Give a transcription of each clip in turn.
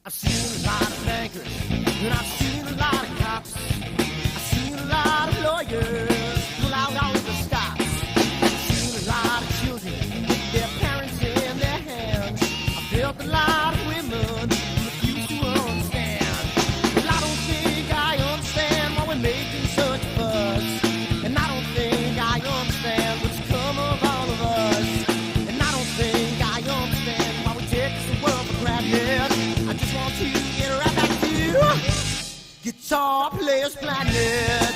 I've seen a lot of bankers, and I've seen a lot of cops. I've seen a lot of lawyers pull out all of the stops. I've seen a lot of children with their parents in their hands. I've felt a lot of women who refuse to understand. Well, I don't think I understand why we're making such a fuss. And I don't think I understand what's come of all of us. And I don't think I understand why we take this world for granted. I just want to get right back to Guitar Players Planet.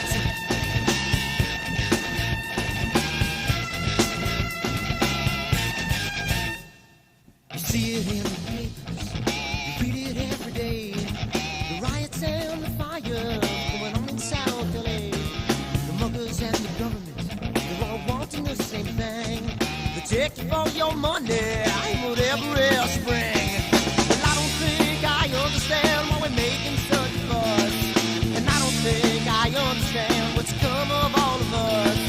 You see it in the papers, you read it every day. The riots and the fire going on in South LA. The muggers and the government, they're all wanting the same thing. They take you for your money, I whatever else spring. Well, I don't think I understand why we're making such a fuss. And I don't think I understand what's come of all of us.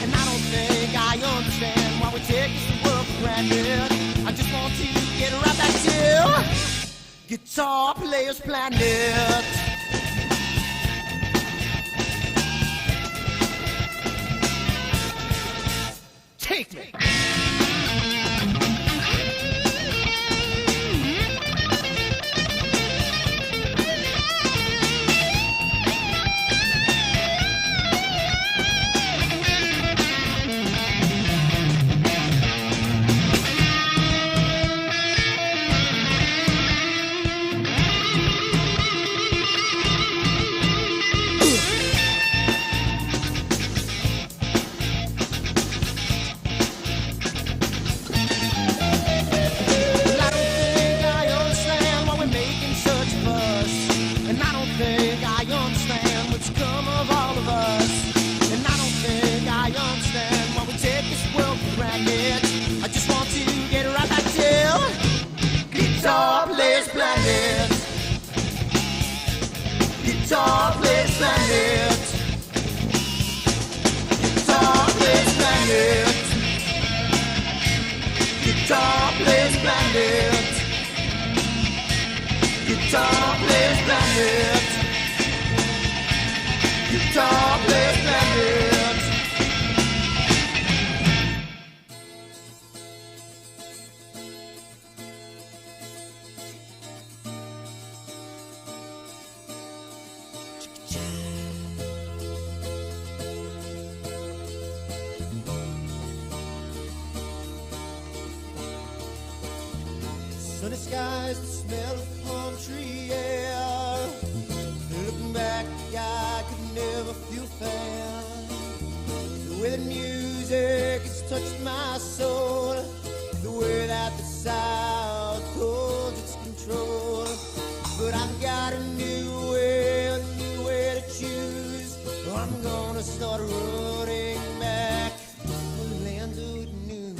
And I don't think I understand why we take this world for granted. I just want to get right back to Guitar Players Planet. Take me. Guitar Players Planet. Guitar Players Planet. Guitar Players Planet. Guitar Players Planet. Guitar Players Planet. Sunny skies, the smell of palm tree air. Looking back, I could never feel fair. The way the music has touched my soul, the way that the South holds its control. But I've got a new way to choose. I'm gonna start running back to the land of new.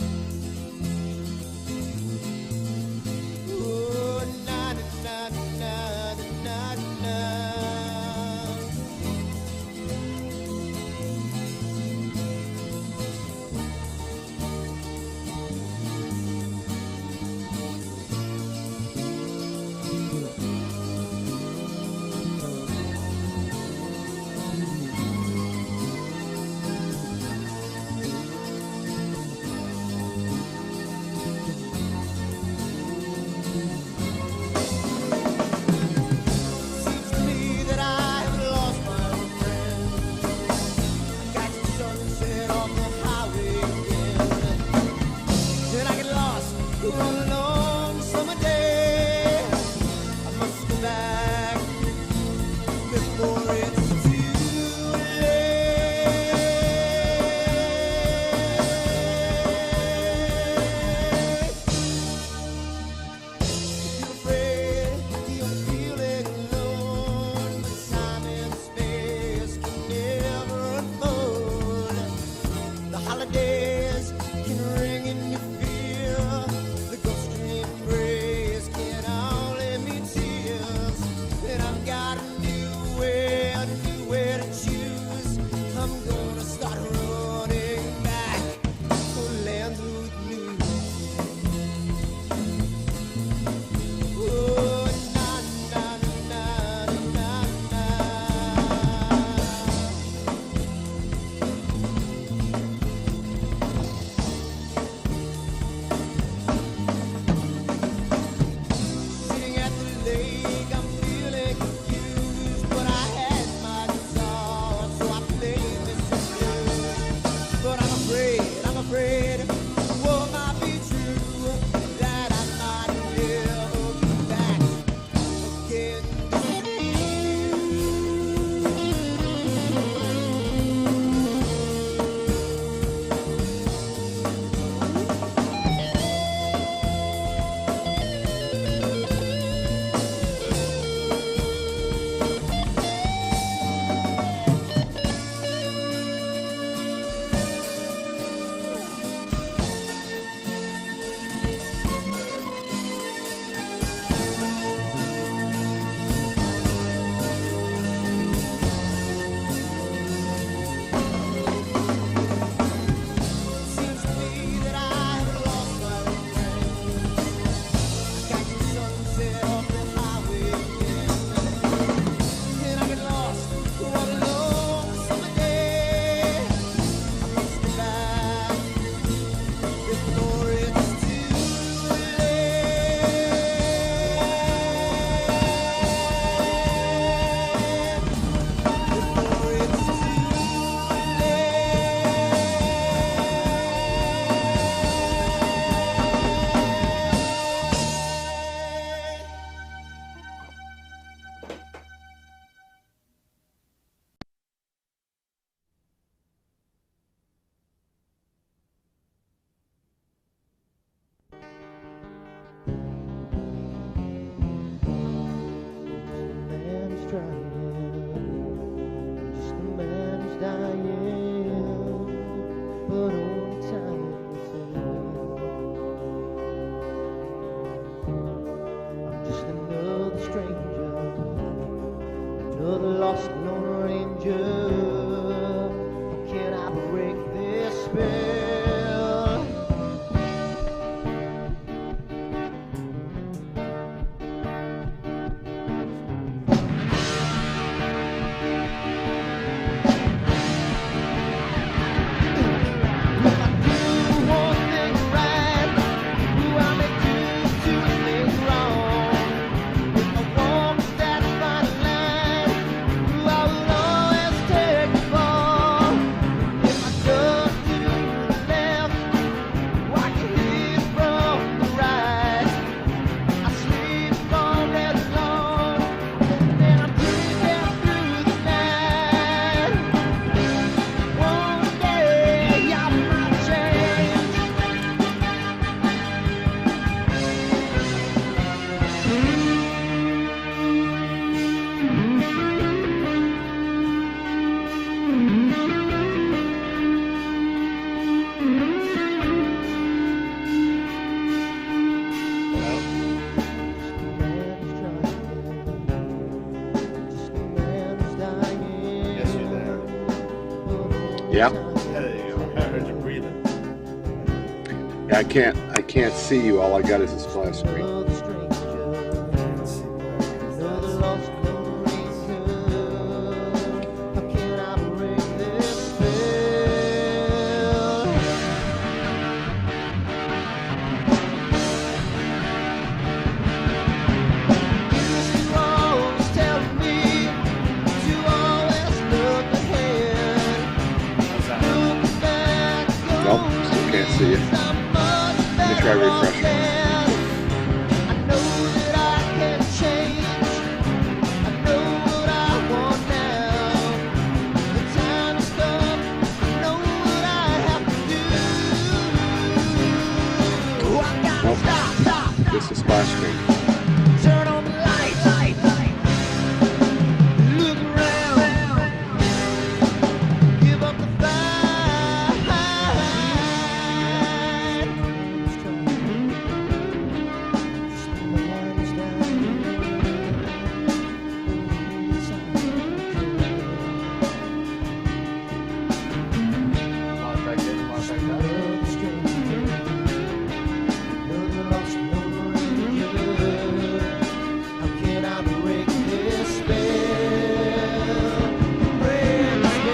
trying, just a man who's dying, but only time will tell. I'm just another stranger, another lost lone ranger. How can I break this spell? Yep. Yeah, there you go. I heard you breathing. Yeah, I can't see you. All I got is a splash screen. Nope, still can't see you. Let me try refreshing. Nope, just a splash screen. Turn on the lights. Look around. Give up the fight. How can I break this spell? Break the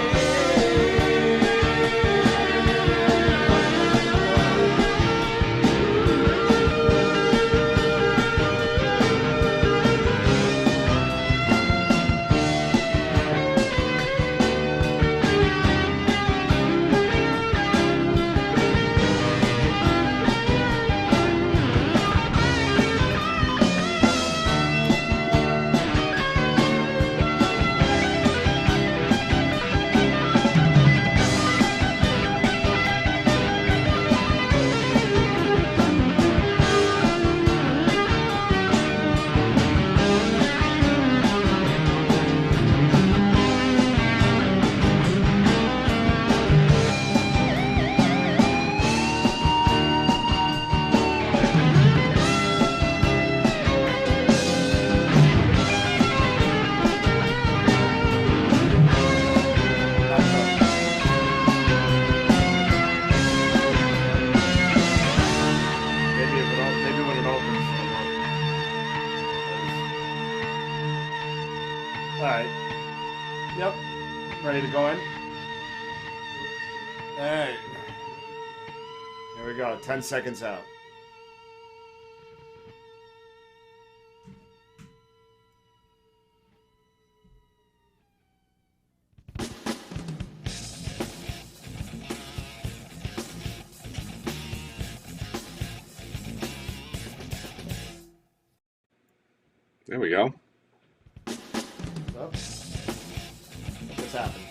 Maybe when it opens. Alright. Yep. Ready to go in? Alright. Here we go. 10 seconds out. There we go. Oh. What's happened?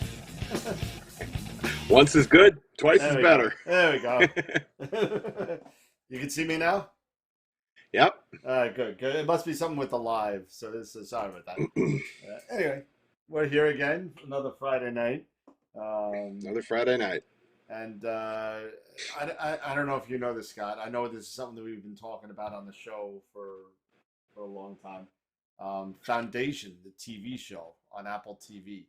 Once is good, twice is better. There we go. You can see me now? Yep. Good. It must be something with the live. So this is sorry about that. Anyway. we're here again, another Friday night. Another Friday night. And I don't know if you know this, Scott. I know this is something that we've been talking about on the show for a long time. Foundation, the TV show on Apple TV.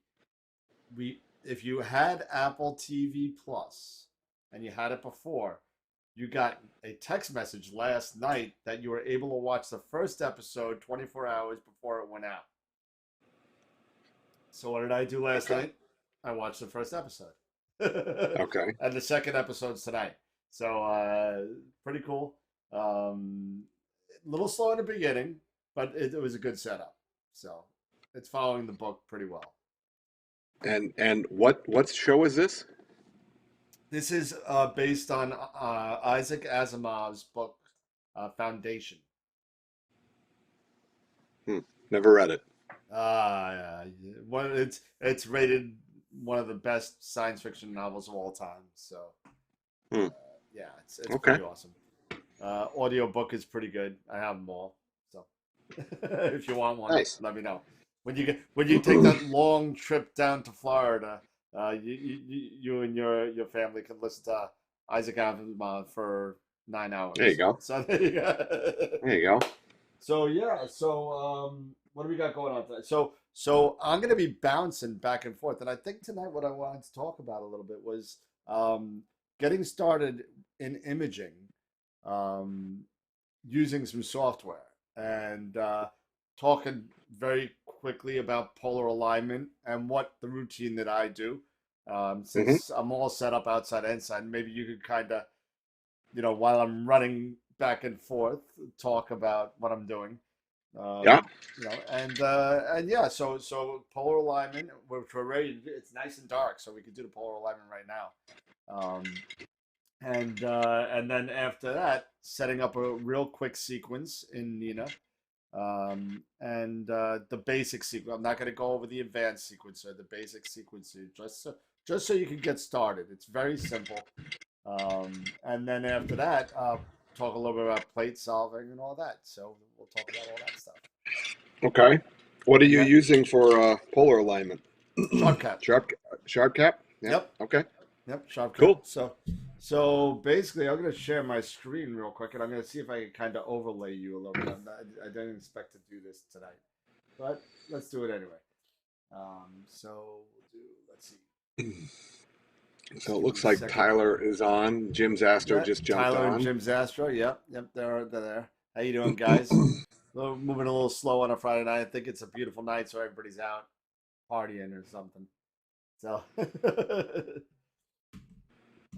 If you had Apple TV Plus and you had it before, you got a text message last night that you were able to watch the first episode 24 hours before it went out. So what did I do last night? I watched the first episode. Okay. And the second episode's tonight. So pretty cool. A little slow in the beginning, but it was a good setup. So it's following the book pretty well. And what show is this? This is based on Isaac Asimov's book, Foundation. Never read it. Yeah. It's rated one of the best science fiction novels of all time. So yeah, it's Okay. pretty awesome. Audio book is pretty good. I have them all. So if you want one, Nice. let me know. When you take that long trip down to Florida, you and your family can listen to Isaac Asimov for 9 hours. There you go. So there you go. There you go. So yeah, what do we got going on tonight? So I'm gonna be bouncing back and forth, and I think tonight what I wanted to talk about a little bit was getting started in imaging using some software, and talking very quickly about polar alignment and what the routine that I do. Since I'm all set up outside and inside, maybe you could kind of, while I'm running back and forth, talk about what I'm doing. Yeah. And yeah, so polar alignment, which we're ready to do. It's nice and dark, so we could do the polar alignment right now. And then after that, setting up a real quick sequence in Nina. And the basic sequence. I'm not going to go over the advanced sequencer, the basic sequencer, just so you can get started. It's very simple. And then after that, talk a little bit about plate solving and all that. So we'll talk about all that stuff. Okay. What are you using for polar alignment? Sharp cap. Sharp cap? Yeah. Yep. Okay. Yep. Sharp cap. Cool. So basically, I'm going to share my screen real quick, and I'm going to see if I can kind of overlay you a little bit. I didn't expect to do this tonight, but let's do it anyway. So let's see. So it looks like Tyler is on. Jim's Astro just jumped Tyler on. and Jim's Astro. Yep. They're there. How you doing, guys? Moving a little slow on a Friday night. I think it's a beautiful night, so everybody's out partying or something. So,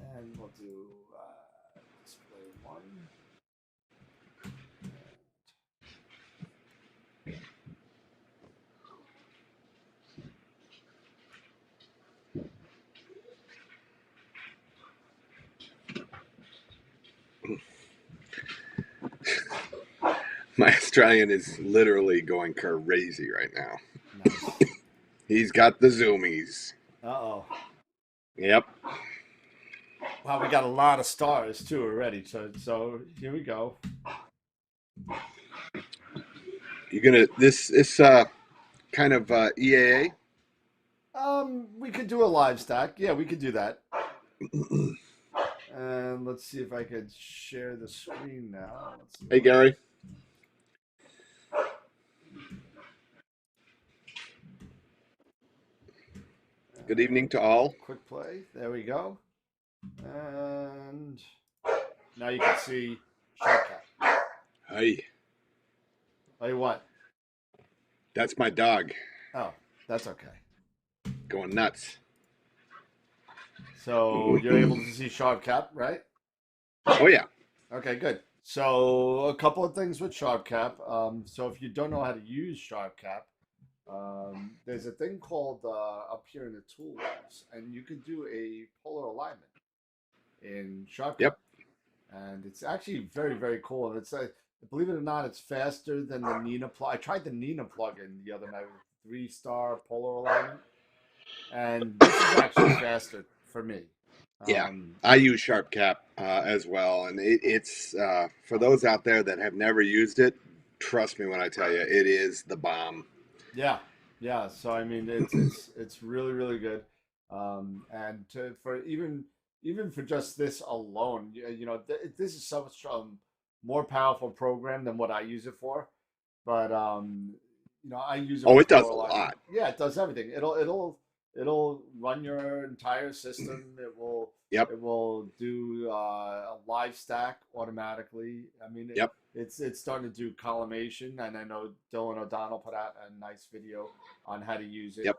and we'll do display 1. My Australian is literally going crazy right now. Nice. He's got the zoomies. Uh-oh. Yep. Wow, we got a lot of stars too already. So here we go. You're gonna this kind of EAA? We could do a live stack. Yeah, we could do that. And let's see if I could share the screen now. Hey, Gary. Good evening to all. Quick play. There we go. And now you can see Shortcut. Hey. Hey, what? That's my dog. Oh, that's okay. Going nuts. So you're able to see Sharp Cap, right? Oh, yeah. Okay, good. So a couple of things with Sharp Cap. So if you don't know how to use Sharp Cap, there's a thing called up here in the tools, and you can do a polar alignment in Sharp Cap. Yep. And it's actually very, very cool. And it's believe it or not, it's faster than the Nina plug. I tried the Nina plugin the other night with 3-star polar alignment, and this is actually faster for me. Yeah, I use Sharp Cap as well, and it's for those out there that have never used it. Trust me when I tell you, it is the bomb. Yeah, Yeah, so I mean it's really really good, and for even for just this alone, you know, this is such more powerful program than what I use it for, but you know, I use it Oh, for it does polar a alignment. lot. Yeah, it does everything. It'll run your entire system. Yep. It will do a live stack automatically. I mean, Yep. it's starting to do collimation, and I know Dylan O'Donnell put out a nice video on how to use it. Yep.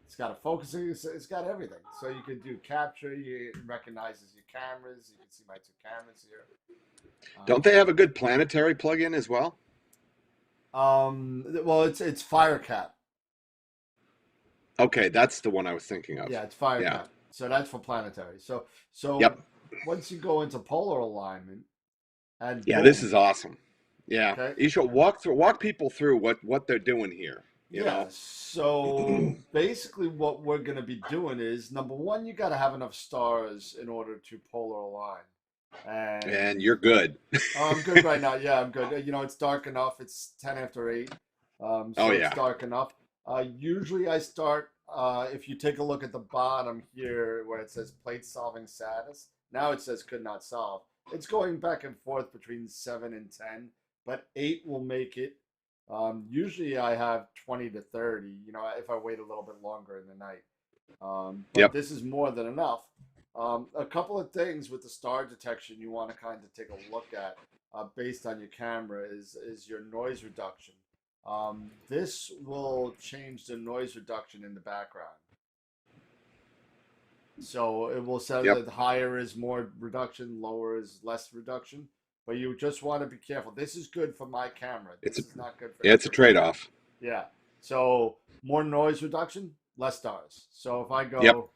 It's got a focusing, it's got everything. So you can do capture, it recognizes your cameras. You can see my two cameras here. Don't they have a good planetary plugin as well? Well, it's FireCap. Okay, that's the one I was thinking of. Yeah, it's Yeah. FireCap. So that's for planetary. So Yep. once you go into polar alignment, and Yeah, this boom, is awesome. Yeah. okay. You should walk people through what they're doing here, you Yeah, know. so basically what we're going to be doing is number one, you got to have enough stars in order to polar align. And And you're good. I'm good right now. Yeah, I'm good. You know, it's dark enough. It's 10 after 8. Oh So it's yeah. dark enough. Usually I start, if you take a look at the bottom here where it says plate solving status, now it says could not solve. It's going back and forth between 7 and 10, but 8 will make it. Usually I have 20 to 30, you know, if I wait a little bit longer in the night. But Yep. this is more than enough. A couple of things with the star detection you want to kind of take a look at based on your camera is your noise reduction. This will change the noise reduction in the background. So it will say Yep. that higher is more reduction, lower is less reduction. But you just want to be careful. This is good for my camera. It's a This is not good for yeah, it's a everybody. trade-off. Yeah. So more noise reduction, less stars. So if I Yep. go,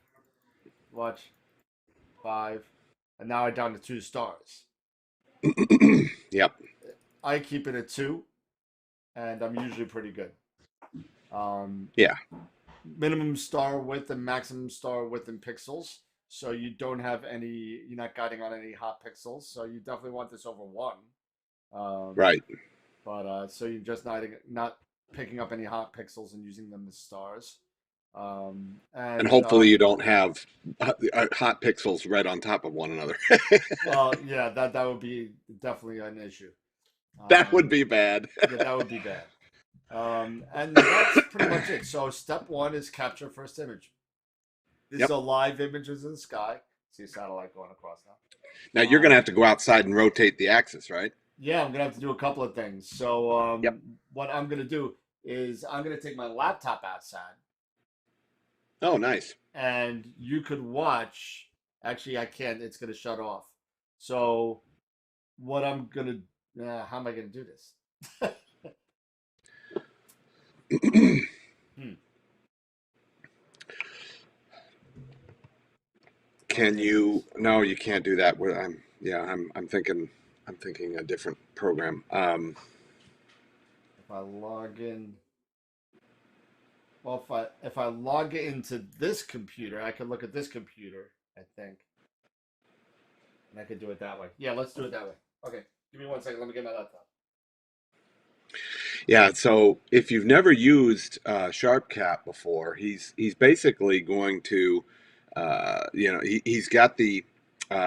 watch, 5, and now I'm down to 2 stars. Yep. I keep it at 2, and I'm usually pretty good. Um, Yeah. Minimum star width and maximum star width in pixels. So you don't have any, you're not guiding on any hot pixels. So you definitely want this over 1. Um, Right. but so you're just not picking up any hot pixels and using them as stars. And And hopefully you don't have hot pixels right on top of one another. well, yeah, that would be definitely an issue. That would Um, be bad. yeah, that would be bad. And that's pretty much it. So step 1 is capture first image. This is Yep. a live image of the sky. See a satellite going across Now now. you're going to have to go outside and rotate the axis, right? Yeah, I'm gonna have to do a couple of things. So Yep. what I'm gonna do is I'm gonna take my laptop outside, Oh, nice. and you could watch. Actually, I can't. It's gonna shut off. So what I'm gonna how am I gonna do this? Hmm. Can Okay. you? No, you can't do that. I'm thinking a different program. If I log in, well, if I log into this computer, I can look at this computer, I think, and I could do it that way. Yeah, let's do it that way. Okay, give me 1 second. Let me get my laptop. Yeah, so if you've never used SharpCap before, he's basically going to, he's got the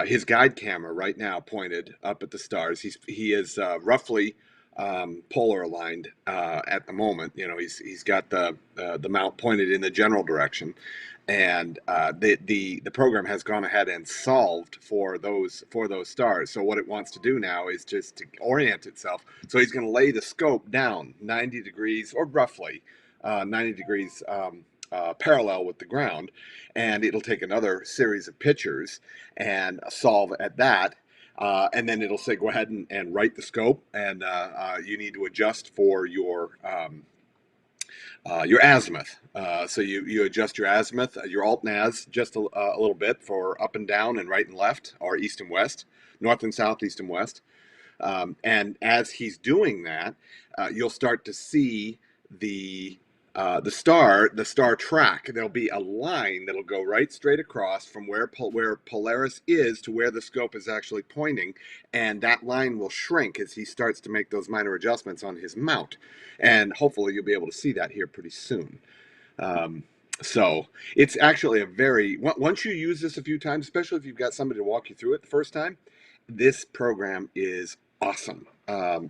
his guide camera right now pointed up at the stars. He is roughly polar aligned at the moment. You know, he's got the mount pointed in the general direction, and the program has gone ahead and solved for those stars. So what it wants to do now is just to orient itself. So he's going to lay the scope down 90 degrees or roughly 90 degrees parallel with the ground, and it'll take another series of pictures and solve at that. And then it'll say, go ahead and write the scope, and you need to adjust for your azimuth. So you adjust your azimuth, your alt naz just a little bit for up and down and right and left, or east and west, north and south, east and west. And as he's doing that, you'll start to see the the star track. There'll be a line that'll go right straight across from where Polaris is to where the scope is actually pointing, and that line will shrink as he starts to make those minor adjustments on his mount. And hopefully you'll be able to see that here pretty soon. So it's actually once you use this a few times, especially if you've got somebody to walk you through it the first time, this program is awesome.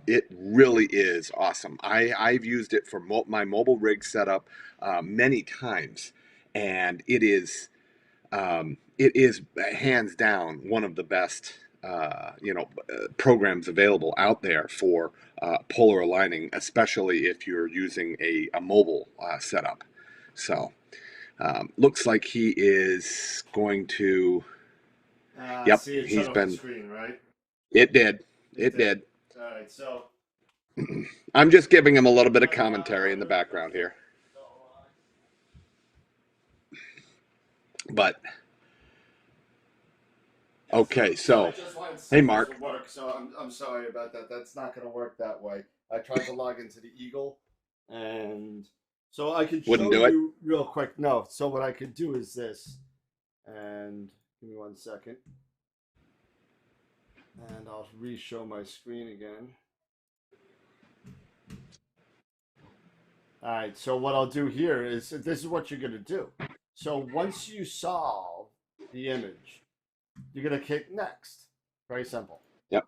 It really is awesome. I've used it for my mobile rig setup many times, and it is hands down one of the best programs available out there for polar aligning, especially if you're using a mobile setup. So looks like he is going to. Yep, see, it he's shut off been. the screen, right? It did. It did. All right, so. I'm just giving him a little bit of commentary in the background here. But okay, so hey, Mark. Work, so I'm sorry about that. That's not going to work that way. I tried to log into the Eagle, and so I can show you real quick. No, so what I could do is this, and give me 1 second, and I'll re-show my screen again. All right, so what I'll do here is this is what you're going to do. So once you solve the image, you're going to click next. Very simple. Yep.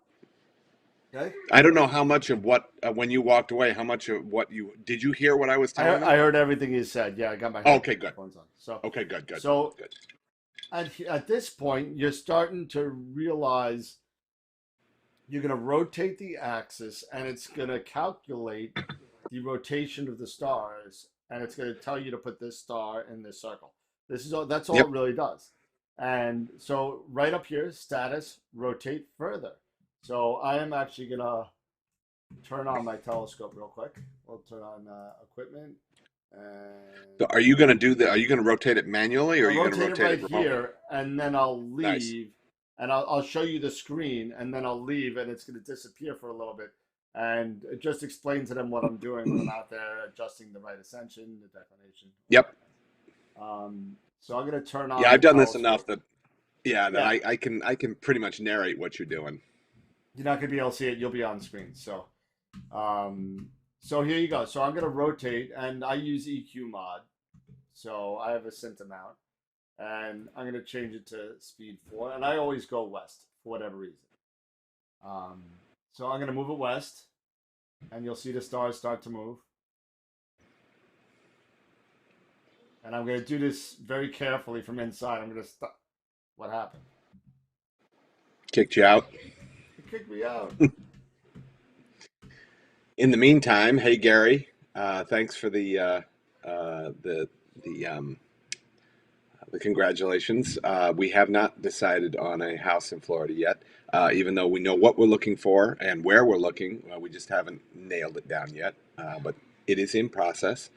Okay. I don't know how much of what, when you walked away, how much of what did you hear what I was telling you? I heard everything you said. Yeah, I got my okay, good. headphones on. So okay, good. So good. At this point, you're starting to realize you're going to rotate the axis, and it's going to calculate the rotation of the stars, and it's going to tell you to put this star in this circle. That's all it really does. And so right up here, status, rotate further. So I am actually going to turn on my telescope real quick. We'll turn on equipment. And so are you going to do that? Are you going to rotate it manually, or are you going to rotate it remotely? Here, and then I'll leave, nice. And I'll show you the screen, and then I'll leave, and it's going to disappear for a little bit, and just explain to them what I'm doing when I'm out there, adjusting the right ascension, the declination. Yep. So I'm going to turn on. Yeah, I've done this enough that I can pretty much narrate what you're doing. You're not going to be able to see it. You'll be on screen. So, so here you go. So I'm going to rotate, and I use EQ mod. So I have a synth amount, and I'm going to change it to speed 4, and I always go west for whatever reason. So I'm going to move it west, and you'll see the stars start to move. And I'm going to do this very carefully from inside. I'm going to stop. What happened? Kicked you out. It kicked me out. In the meantime, hey Gary, thanks for the congratulations. We have not decided on a house in Florida yet, even though we know what we're looking for and where we're looking. We just haven't nailed it down yet, but it is in process.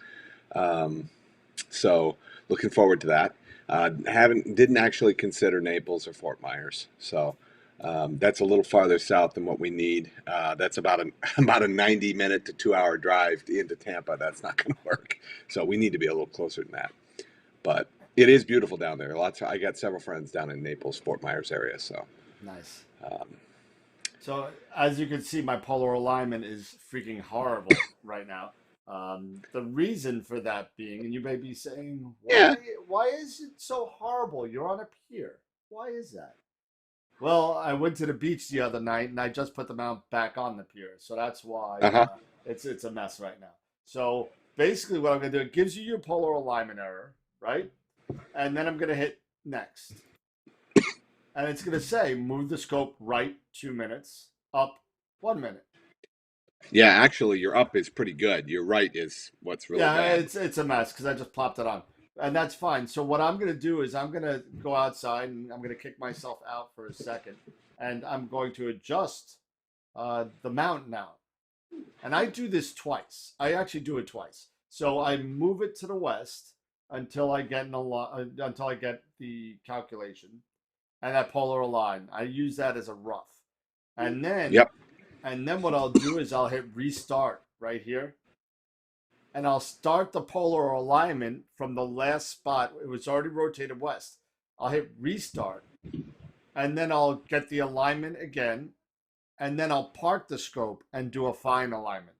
So looking forward to that. Didn't actually consider Naples or Fort Myers, so that's a little farther south than what we need. That's about a 90-minute to 2-hour drive into Tampa. That's not going to work. So we need to be a little closer than that. But it is beautiful down there. I got several friends down in Naples, Fort Myers area. So nice. So as you can see, my polar alignment is freaking horrible right now. The reason for that being, and you may be saying, why is it so horrible? You're on a pier. Why is that? Well, I went to the beach the other night, and I just put the mount back on the pier. So that's why it's a mess right now. So basically what I'm going to do, it gives you your polar alignment error, right? And then I'm going to hit next. And it's going to say, move the scope right 2 minutes, up 1 minute. Yeah, actually, your up is pretty good. Your right is what's really bad. Yeah, it's a mess because I just plopped it on. And that's fine. So what I'm going to do is I'm going to go outside, and I'm going to kick myself out for a second. And I'm going to adjust the mount now. And I do this twice. I actually do it twice. So I move it to the west until I get the calculation and that polar align. I use that as a rough. And then what I'll do is I'll hit restart right here. and I'll start the polar alignment from the last spot. It was already rotated west. I'll hit restart, and then I'll get the alignment again, and then I'll park the scope and do a fine alignment.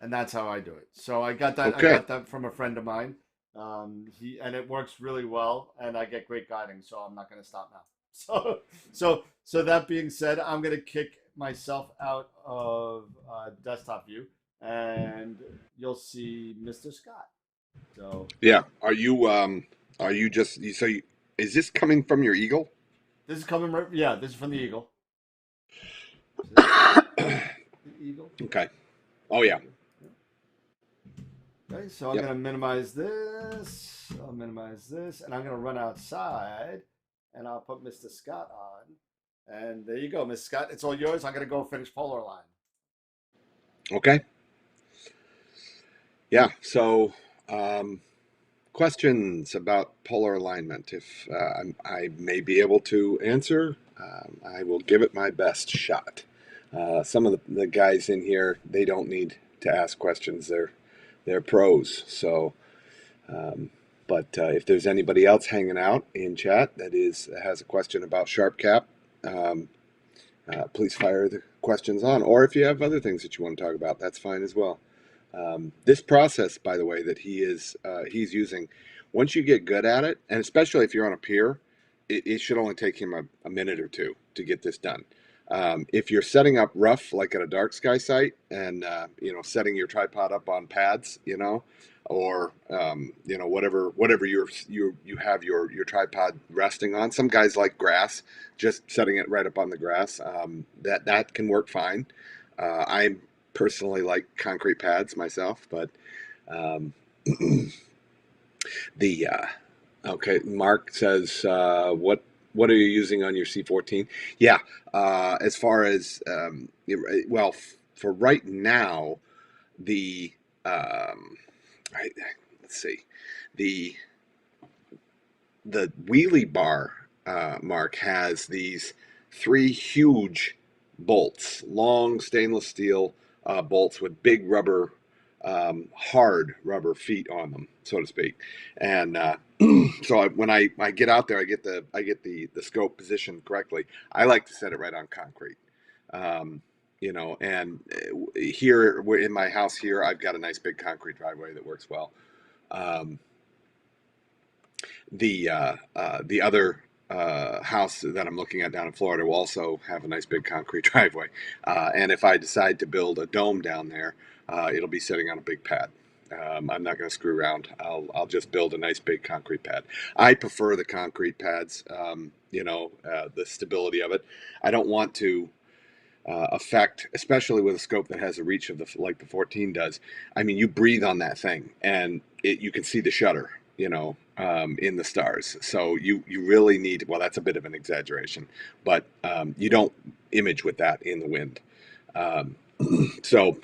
And that's how I do it. So I got that. I Okay. got that from a friend of mine. And it works really well, and I get great guiding. So I'm not going to stop now. So that being said, I'm going to kick myself out of desktop view, and you'll see Mr. Scott. So Yeah. Are you just is this coming from your Eagle? this is coming right. Yeah, this is from the Eagle. The Eagle. Okay. Oh yeah. Okay, so I'm Yep. going to minimize this. I'll minimize this, and I'm going to run outside, and I'll put Mr. Scott on. And there you go, Mr. Scott. It's all yours. I'm going to go finish polar line. Okay. Yeah. So, questions about polar alignment. If I may be able to answer, I will give it my best shot. Some of the guys in here, they don't need to ask questions. They're pros. So, but if there's anybody else hanging out in chat that has a question about SharpCap, please fire the questions on. Or if you have other things that you want to talk about, that's fine as well. This process, by the way, that he's using, once you get good at it, and especially if you're on a pier, it should only take him a minute or two to get this done. If you're setting up rough, like at a dark sky site, and setting your tripod up on pads, or whatever you have your tripod resting on. Some guys like grass, just setting it right up on the grass. That can work fine. I personally like concrete pads myself, but the okay. Mark says, what are you using on your C14? Yeah, as far as well, for right now, the let's see, the wheelie bar, Mark, has these three huge bolts, long stainless steel bolts with big rubber, hard rubber feet on them, so to speak. And so when I get out there, I get the scope positioned correctly. I like to set it right on concrete. And here in my house here, I've got a nice big concrete driveway that works well. The other house that I'm looking at down in Florida will also have a nice big concrete driveway. And if I decide to build a dome down there, it'll be sitting on a big pad. I'm not going to screw around. I'll just build a nice big concrete pad. I prefer the concrete pads. The stability of it. I don't want to affect, especially with a scope that has a reach of like the 14 does. I mean, you breathe on that thing, and you can see the shutter, in the stars. So you really need. Well, that's a bit of an exaggeration, but you don't image with that in the wind. So.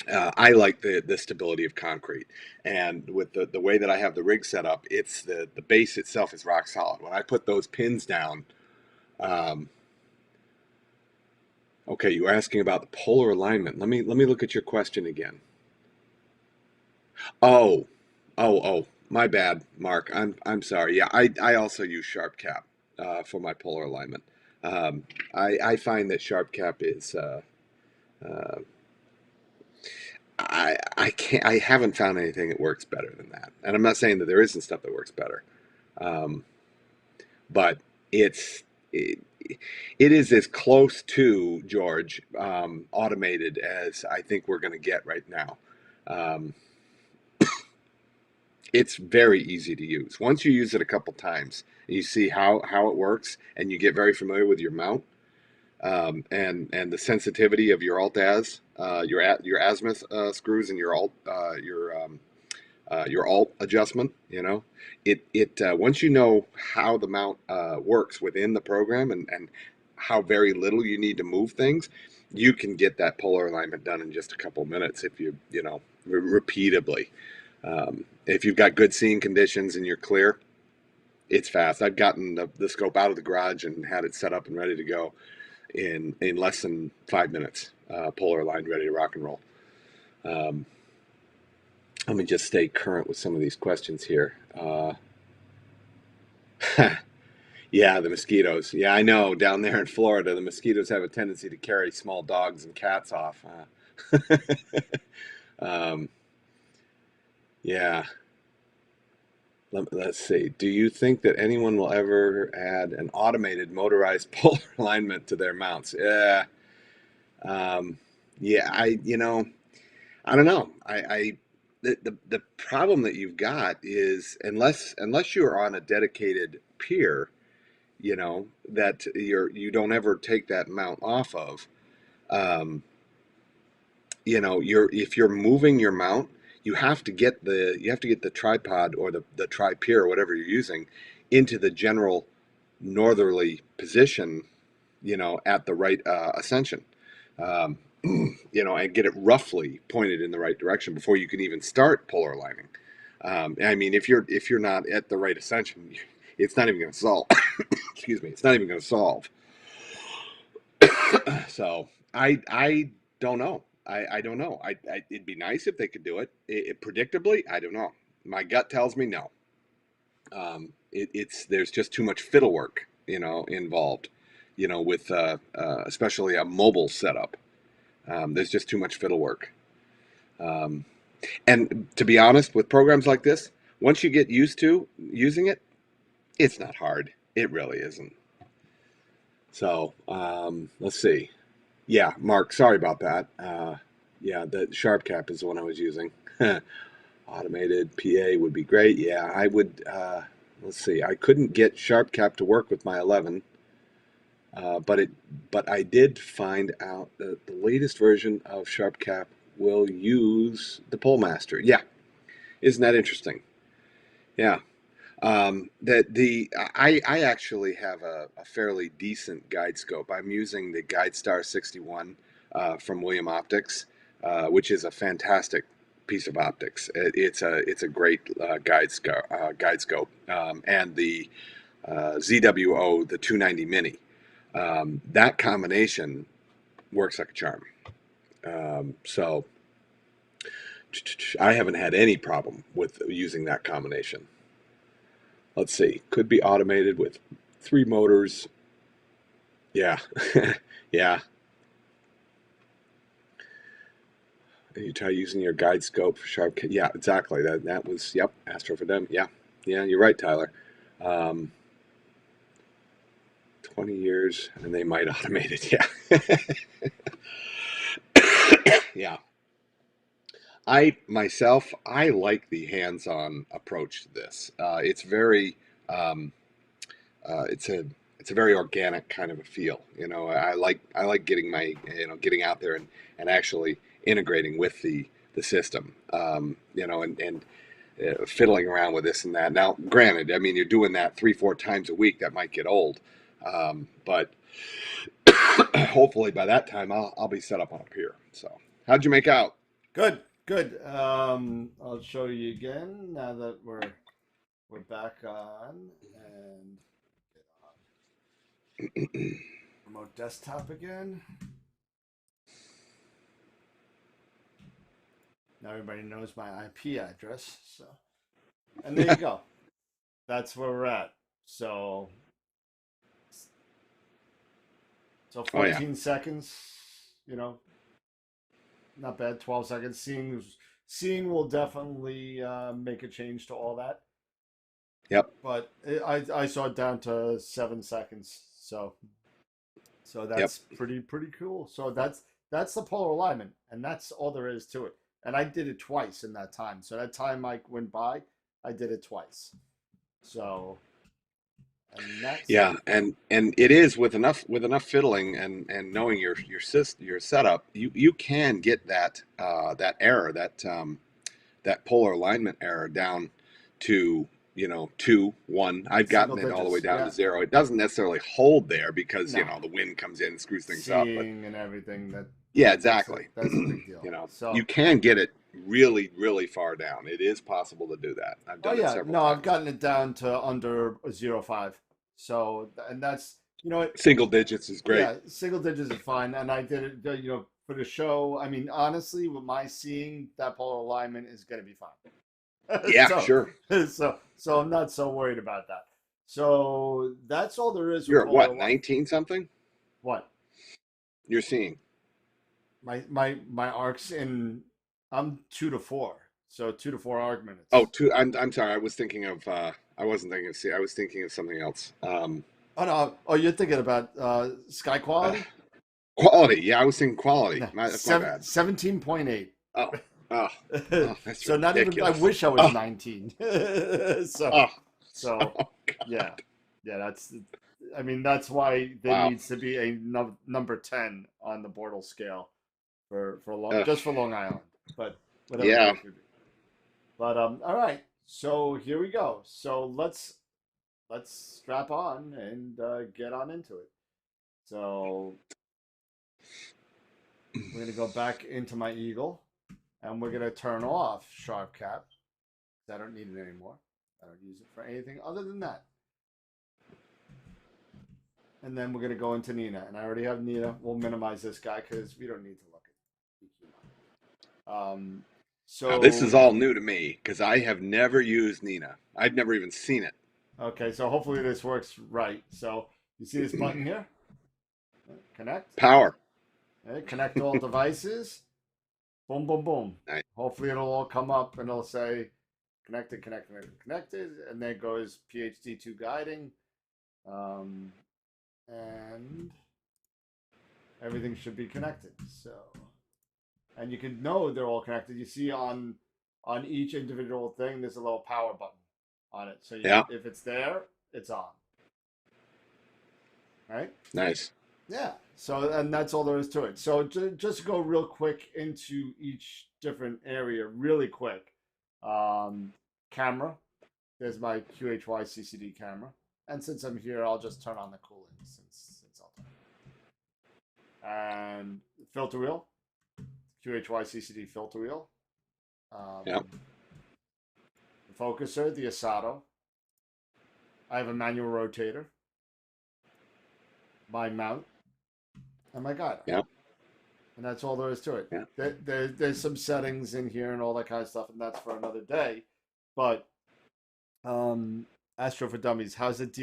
I like the stability of concrete, and with the way that I have the rig set up, it's the base itself is rock solid. When I put those pins down, okay, you were asking about the polar alignment. Let me look at your question again. Oh, my bad, Mark. I'm sorry. Yeah, I also use SharpCap for my polar alignment. I find that SharpCap is I haven't found anything that works better than that. And I'm not saying that there isn't stuff that works better, but it is as close to, George, automated as I think we're going to get right now. It's very easy to use. Once you use it a couple times, you see how it works, and you get very familiar with your mount, and the sensitivity of your alt-az, your azimuth screws, and your alt adjustment. Once you know how the mount works within the program, and how very little you need to move things, you can get that polar alignment done in just a couple minutes if repeatedly. If you've got good seeing conditions and you're clear, it's fast. I've gotten the scope out of the garage and had it set up and ready to go in less than 5 minutes. polar aligned, ready to rock and roll. Um, Let me just stay current with some of these questions here. Yeah, the mosquitoes. Yeah, I know. Down there in Florida, the mosquitoes have a tendency to carry small dogs and cats off. Um, yeah. Let's see. Do you think that anyone will ever add an automated motorized polar alignment to their mounts? Yeah. Um, yeah, I don't know. The problem that you've got is unless you're on a dedicated pier, that you don't ever take that mount off of. Um, if you're moving your mount, you have to get the tripod or the tri-pier or whatever you're using into the general northerly position, at the right ascension. Um, and get it roughly pointed in the right direction before you can even start polar aligning. I mean, if you're not at the right ascension, it's not even going to solve. Excuse me, it's not even going to solve. So I don't know. I don't know. It'd be nice if they could do it predictably. I don't know. My gut tells me no. It's there's just too much fiddle work, involved, with especially a mobile setup. There's just too much fiddle work. Um, and to be honest, with programs like this, once you get used to using it, it's not hard. It really isn't. So let's see. Yeah, Mark, sorry about that. Yeah, the Sharp Cap is the one I was using. Automated PA would be great. Yeah, I would. Let's see. I couldn't get Sharp Cap to work with my 11, but I did find out that the latest version of Sharp Cap will use the Polemaster. Yeah, isn't that interesting? Yeah. That the I actually have a fairly decent guide scope. I'm using the GuideStar 61 from William Optics, which is a fantastic piece of optics. It's a great guide scope, and the ZWO, the 290 Mini. That combination works like a charm. So I haven't had any problem with using that combination. Let's see, could be automated with 3 motors. Yeah, yeah. You try using your guide scope for sharp. Yeah, exactly. That was, yep, Astrophotography. Yeah, yeah. You're right, Tyler. Um, 20 years, and they might automate it. Yeah, yeah. I like the hands-on approach to this. It's very um, it's a very organic kind of a feel. I like getting out there and actually integrating with the system. And fiddling around with this and that. Now, granted, I mean you're doing that 3-4 times a week. That might get old, but hopefully by that time I'll be set up on a pier. So, how'd you make out? Good, good. I'll show you again now that we're back on and remote desktop again. Now everybody knows my IP address. And there you go. That's where we're at. So Oh yeah, 14 seconds, not bad. 12 seconds. Seeing will definitely make a change to all that. yep, But I saw it down to 7 seconds. So yep, that's pretty cool. So that's the polar alignment, and that's all there is to it. And I did it twice in that time. So that time I went by, I did it twice. So and that's yeah, and it is with enough fiddling and knowing your setup, you can get that error, that polar alignment error down to 2, 1. I've single gotten it all the way digits. down to Yeah. 0. It doesn't necessarily hold there because No. the wind comes in and screws things up, but Seeing and everything yeah, that's exactly. that's a big deal. You So can get it really, really far down. It is possible to do that. I've oh done it yeah, several no, I've times. gotten it down to under 0.5. So and that's Single digits is great. yeah, single digits is fine. And I did it for the show, I mean, honestly, with my seeing, that polar alignment is going to be fine. Yeah, so, sure. so I'm not so worried about that. So that's all there is with You're at polar what, alignment. 19 something? What? You're seeing. My arcs in, I'm 2 to 4, so 2 to 4 arc Oh, minutes. two. I'm sorry. I was thinking of. I wasn't thinking of. See, I was thinking of something else. Oh no! Oh, you're thinking about sky Uh, quality? quality. Yeah, I was thinking quality. No, That's my bad. 17.8. Oh, oh, oh, that's So not even. I ridiculous. wish I was Oh, 19. So oh, so oh, yeah, yeah. That's. I mean, that's why there wow. needs to be a number 10 on the Bortle scale for long, Uh, just for Long Island. But whatever the yeah. case may be. But all right. So here we go. So let's strap on and get on into it. So we're gonna go back into my Eagle, and we're gonna turn off Sharp Cap. I don't need it anymore. I don't use it for anything other than that. And then we're gonna go into Nina, and I already have Nina. We'll minimize this guy because we don't need to look at EQ. Now this is So all new to me because I have never used Nina. I've never even seen it. okay, so hopefully this works right. So you see this button here? Connect. Power. Okay, connect all devices. Boom, boom, boom. Nice. Hopefully it'll all come up and it'll say connected, connected, connected, and there goes PhD2 guiding. And everything should be connected. So, and you can know they're all connected. You see on each individual thing, there's a little power button on it. So Yeah. if it's there, it's on. Right? Nice. Yeah. So, and that's all there is to it. So just go real quick into each different area, really quick. Camera. There's my QHY CCD camera. And since I'm here, I'll just turn on the cooling since I'll turn. And filter wheel, QHY CCD filter wheel. Yeah. The focuser, the Asato. I have a manual rotator. My mount, and my guide. Yeah. And that's all there is to it. Yeah. There's some settings in here and all that kind of stuff, and that's for another day. But Astro for Dummies, how's it?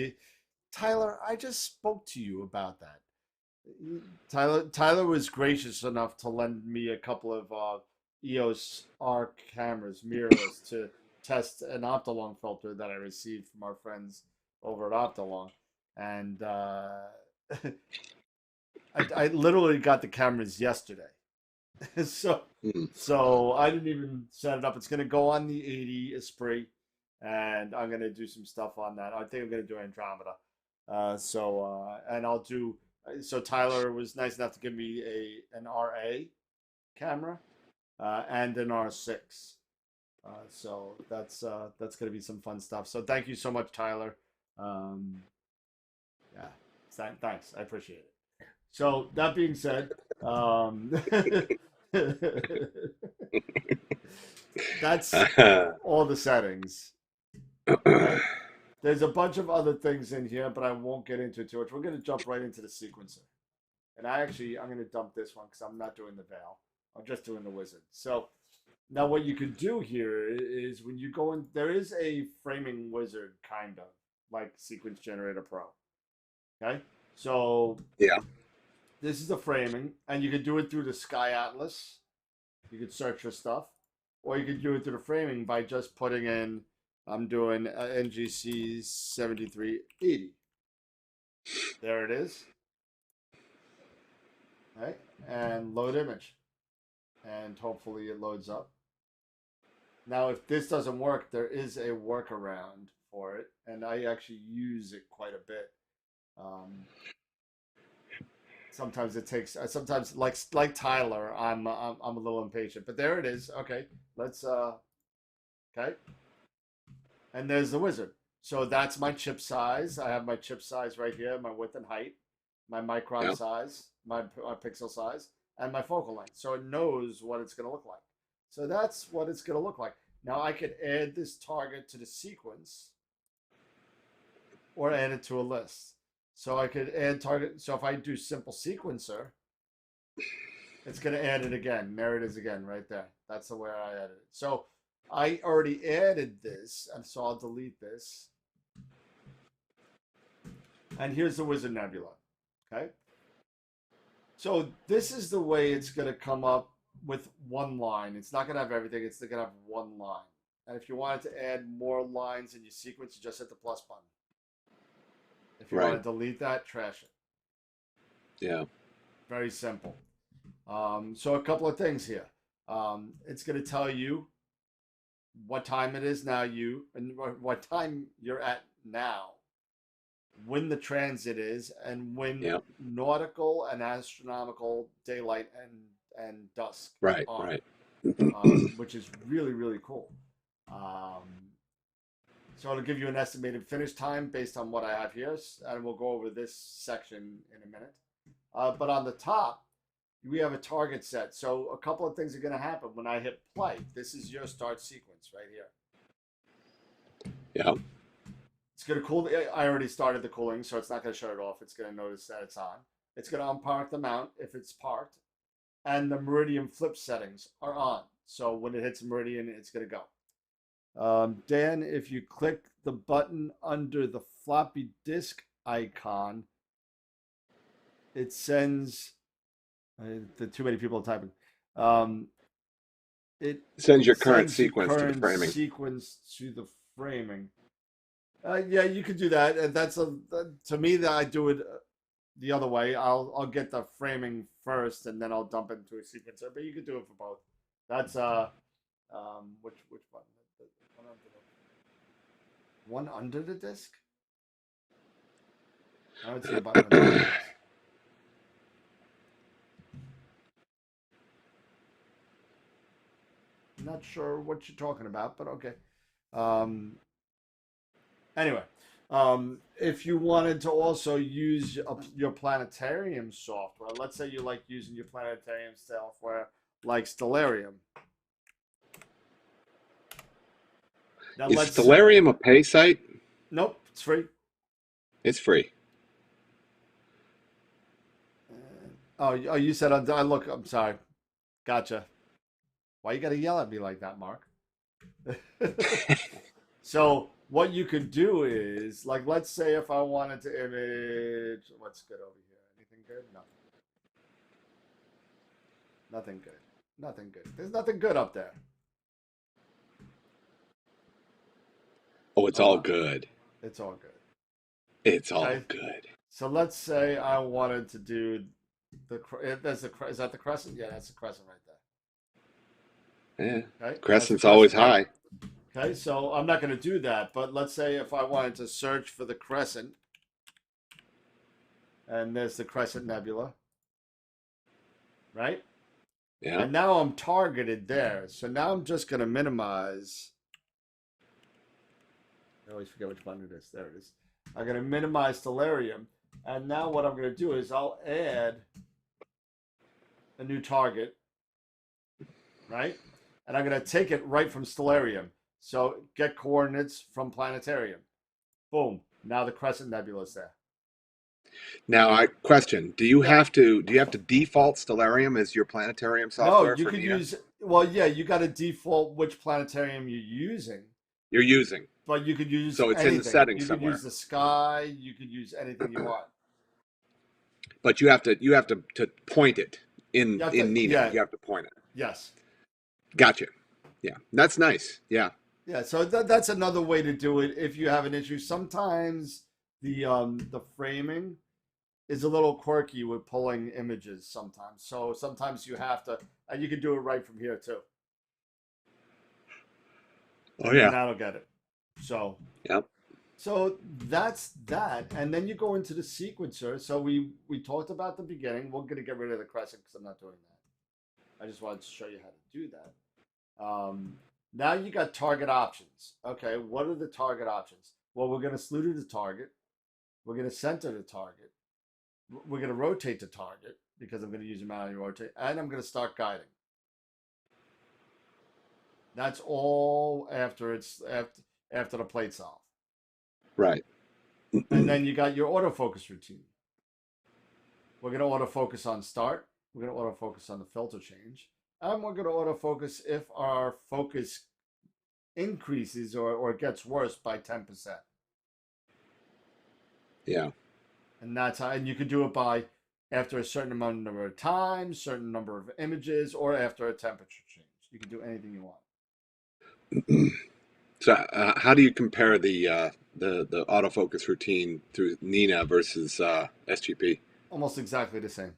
Tyler, I just spoke to you about that. Tyler was gracious enough to lend me a couple of EOS R cameras, mirrorless, to test an Optolong filter that I received from our friends over at Optolong, and I literally got the cameras yesterday. so Mm. so I didn't even set it up. It's gonna go on the 80 Esprit, and I'm gonna do some stuff on that. I think I'm gonna do Andromeda. And I'll do. So Tyler was nice enough to give me an RA camera and an R6. So that's gonna be some fun stuff. So thank you so much, Tyler. Yeah, thanks. I appreciate it. So that being said, that's all the settings. Right? There's a bunch of other things in here, but I won't get into too much. We're going to jump right into the sequencer. And I'm going to dump this one because I'm not doing the veil. I'm just doing the wizard. So now what you could do here is when you go in, there is a framing wizard kind of like Sequence Generator Pro. Okay. So Yeah. this is the framing, and you could do it through the Sky Atlas. You could search for stuff, or you could do it through the framing by just putting in. I'm doing NGC 7380. There it is. Right, and load image, and hopefully it loads up. Now, if this doesn't work, there is a workaround for it, and I actually use it quite a bit. Sometimes it takes. Sometimes, like Tyler, I'm a little impatient. But there it is. Okay, let's. Okay, and there's the wizard. So that's my chip size. I have my chip size right here, my width and height, my micron size, my pixel size, and my focal length. So it knows what it's going to look like. So that's what it's going to look like. Now I could add this target to the sequence, or add it to a list. So I could add target. So if I do simple sequencer, It's going to add it again. There it is again, right there. That's the way I added it. So I already added this, and so I'll delete this. And here's the Wizard Nebula. Okay. So this is the way it's going to come up with one line. It's not going to have everything. It's going to have one line. And if you wanted to add more lines in your sequence, you just hit the plus button. If you want to delete that, trash it. Yeah. Very simple. So a couple of things here. It's going to tell you what time it is now, and what time you're at now, when the transit is, and when nautical and astronomical daylight and dusk are, which is really, really cool. So it'll give you an estimated finish time based on what I have here, and we'll go over this section in a minute. But on the top, we have a target set. So a couple of things are going to happen when I hit play. This is your start sequence right here. Yeah. It's going to cool. I already started the cooling, so it's not going to shut it off. It's going to notice that it's on. It's going to unpark the mount if it's parked. And the meridian flip settings are on. So when it hits meridian, it's going to go. Dan, if you click the button under the floppy disk icon, it sends... too many people typing. It sends your current sequence to the framing. Sequence to the framing. Yeah, you could do that. And that's to me that I do it the other way. I'll get the framing first, and then I'll dump it into a sequencer. But you could do it for both. That's which button? One under the disk. I would say button under the disk. Not sure what you're talking about, but okay. Anyway, if you wanted to also use your Planetarium software, let's say you like using your Planetarium software like Stellarium. Now, is Stellarium a pay site? Nope, it's free. It's free. Oh, you said I look. I'm sorry. Gotcha. Why you gotta yell at me like that, Mark? So what you could do is, like, let's say if I wanted to image, what's good over here? Anything good? Nothing. Nothing good. Nothing good. There's nothing good up there. Oh, it's all good. It's all good. It's all good. So let's say I wanted to do is that the crescent? Yeah, that's the crescent right there. Yeah. Okay. Crescent's always high. Okay, so I'm not going to do that, but let's say if I wanted to search for the crescent, and there's the Crescent Nebula, right? Yeah. And now I'm targeted there. So now I'm just going to minimize. I always forget which button it is. There it is. I'm going to minimize Stellarium. And now what I'm going to do is I'll add a new target, right? And I'm going to take it right from Stellarium. So get coordinates from Planetarium. Boom. Now the Crescent Nebula is there. Now, question: Do you have to default Stellarium as your Planetarium software? No, you could use. Well, yeah, you got to default which Planetarium you're using. You're using. But you could use. So it's anything. in the settings somewhere. You could use the sky. You could use anything you want. But you have to point it in Nina. Yeah. You have to point it. Yes. Gotcha. Yeah, that's nice. Yeah. Yeah. So that's another way to do it if you have an issue. Sometimes the framing is a little quirky with pulling images. Sometimes, so sometimes you have to, and you can do it right from here too. Oh yeah. And that'll get it. So. Yep. So that's that, and then you go into the sequencer. So we talked about the beginning. We're going to get rid of the crescent because I'm not doing that. I just wanted to show you how to do that. Now you got target options. Okay, what are the target options? Well, we're going to slew to the target. We're going to center the target. We're going to rotate the target because I'm going to use a manual rotate, and I'm going to start guiding. That's all after the plate's off. Right. And then you got your autofocus routine. We're going to autofocus on start. we're going to autofocus on the filter change. And we're going to autofocus if our focus increases or gets worse by 10%. Yeah. And that's how, and you can do it by after a certain number of times, certain number of images, or after a temperature change. You can do anything you want. So, how do you compare the autofocus routine through Nina versus SGP? Almost exactly the same.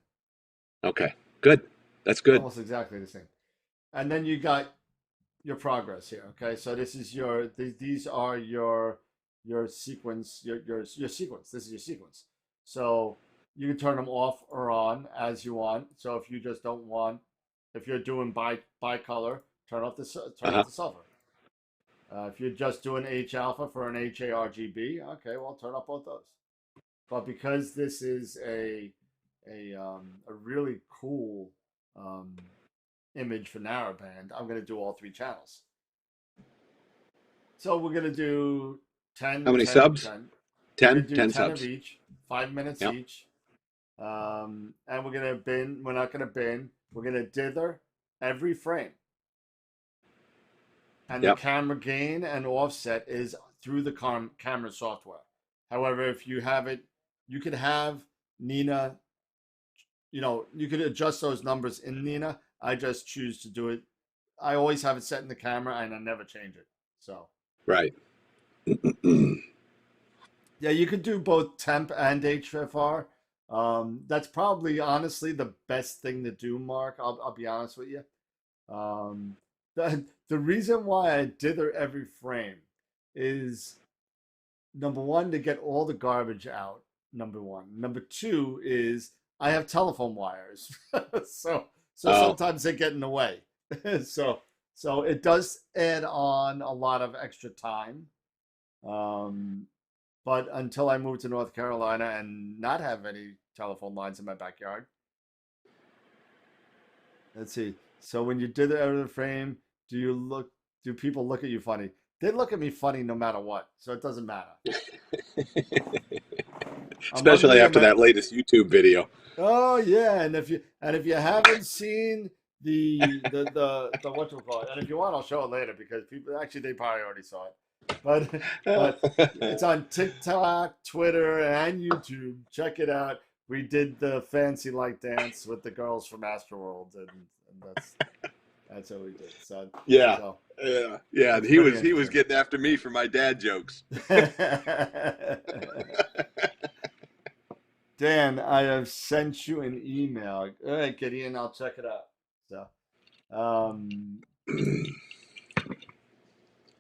Okay, good. That's good. Almost exactly the same. And then you got your progress here. Okay, so this is these are your sequence, your sequence. This is your sequence. So you can turn them off or on as you want. So if you just don't want, if you're doing bicolor, turn off Uh-huh. the silver. If you're just doing H alpha for an HARGB, okay, well turn off both those. But because this is a really cool image for narrowband, I'm going to do all 3 channels. So we're going to do 10, How many 10, subs? 10. 10? We're going to do 10 10 subs. of each, 5 minutes Yep. each. And we're going to bin. We're not going to bin. We're going to dither every frame. And Yep. the camera gain and offset is through the camera software. However, if you have it, you could have Nina, you could adjust those numbers in Nina. I just choose to do it. I always have it set in the camera and I never change it. So, Right. yeah, you could do both temp and HFR. That's probably honestly the best thing to do, Mark. I'll be honest with you. The reason why I dither every frame is number one, to get all the garbage out. Number one. Number two is I have telephone wires, so Oh, sometimes they get in the way. so it does add on a lot of extra time. But until I move to North Carolina and not have any telephone lines in my backyard, let's see. So when you did the out of the frame, do people look at you funny? They look at me funny no matter what, so it doesn't matter. I'm especially ugly. after that latest YouTube video. Oh yeah, and if you haven't seen the what you call it, and if you want, I'll show it later because people actually they probably already saw it, but it's on TikTok, Twitter, and YouTube. Check it out. We did the fancy light dance with the girls from AstroWorld, and that's what we did. Yeah. So Yeah. it's He pretty was interesting. getting after me for my dad jokes. Dan, I have sent you an email. All right, Gideon, I'll check it out. So,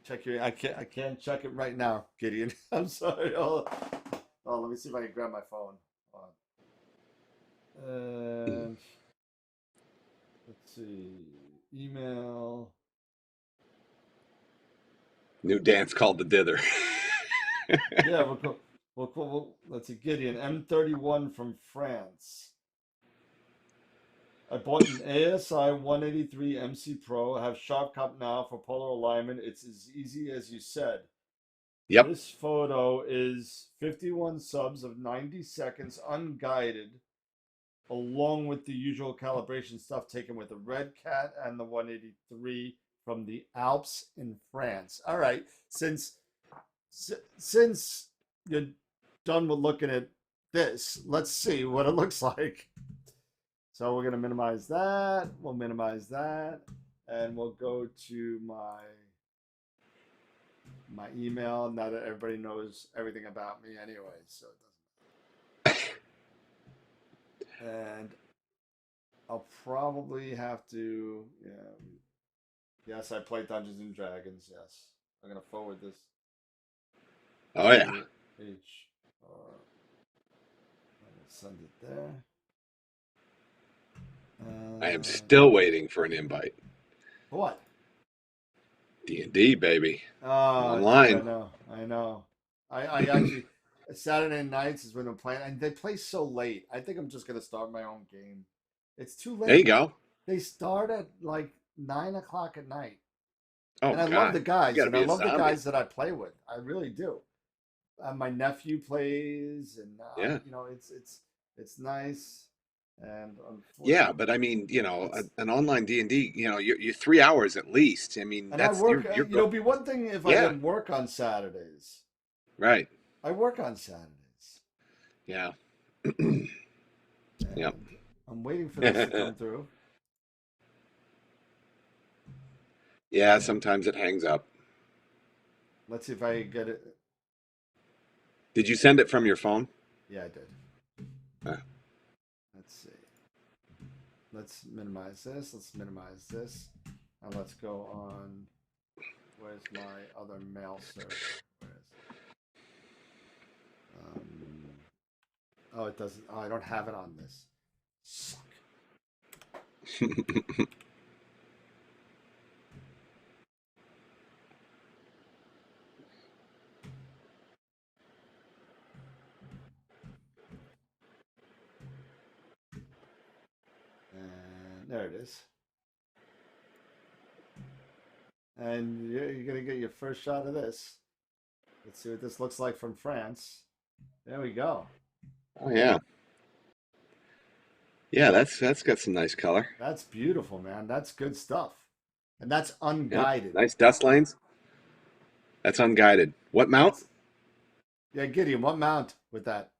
check your. I can't check it right now, Gideon. I'm sorry. Let me see if I can grab my phone. Hold on. And let's see, email. New dance called the dither. Yeah, let's see, Gideon M31 from France. I bought an ASI 183 MC Pro. I have Sharp Cup now for polar alignment. It's as easy as you said. Yep. This photo is 51 subs of 90 seconds unguided, along with the usual calibration stuff taken with the Red Cat and the 183 from the Alps in France. All right, since you're done with looking at this, let's see what it looks like. So we're going to minimize that. We'll minimize that. And we'll go to my email now that everybody knows everything about me anyway. So it doesn't. And I'll probably have to, yes, I play Dungeons and Dragons. Yes. I'm going to forward this. Oh yeah. HR. I'm going to send it there. I am still waiting for an invite. What? D&D, baby. Oh, dude, Online. I know. I actually Saturday nights is when I'm playing, and they play so late. I think I'm just gonna start my own game. It's too There you late. go. They start at like 9 o'clock at night, Oh and I love God. the You guys, gotta and I be a love the zombie. guys that I play with. I really do. My nephew plays, and Yeah. it's nice. And Yeah, unfortunately, but I mean, it's an online D&D, you're 3 hours at least. I mean, and I that's work. you're It'd be one thing if I yeah, didn't work on Saturdays. right. I work on Saturdays, Yeah. Yep. and I'm waiting for this to come through. Yeah, And sometimes it hangs up. let's see if I get it. Did you send it from your phone? Yeah, I did. Uh, Let's see. Let's minimize this. Let's minimize this. And let's go on. Where's my other mail server? Where is it? Oh, it doesn't. Oh, I don't have it on this. Suck. And there it is. And you're going to get your first shot of this. Let's see what this looks like from France. There we go. Oh yeah. Yeah, that's got some nice color. That's beautiful, man. That's good stuff. And that's Yep. unguided. Nice dust lanes. That's unguided. What mount? That's, yeah, Gideon, what mount with that?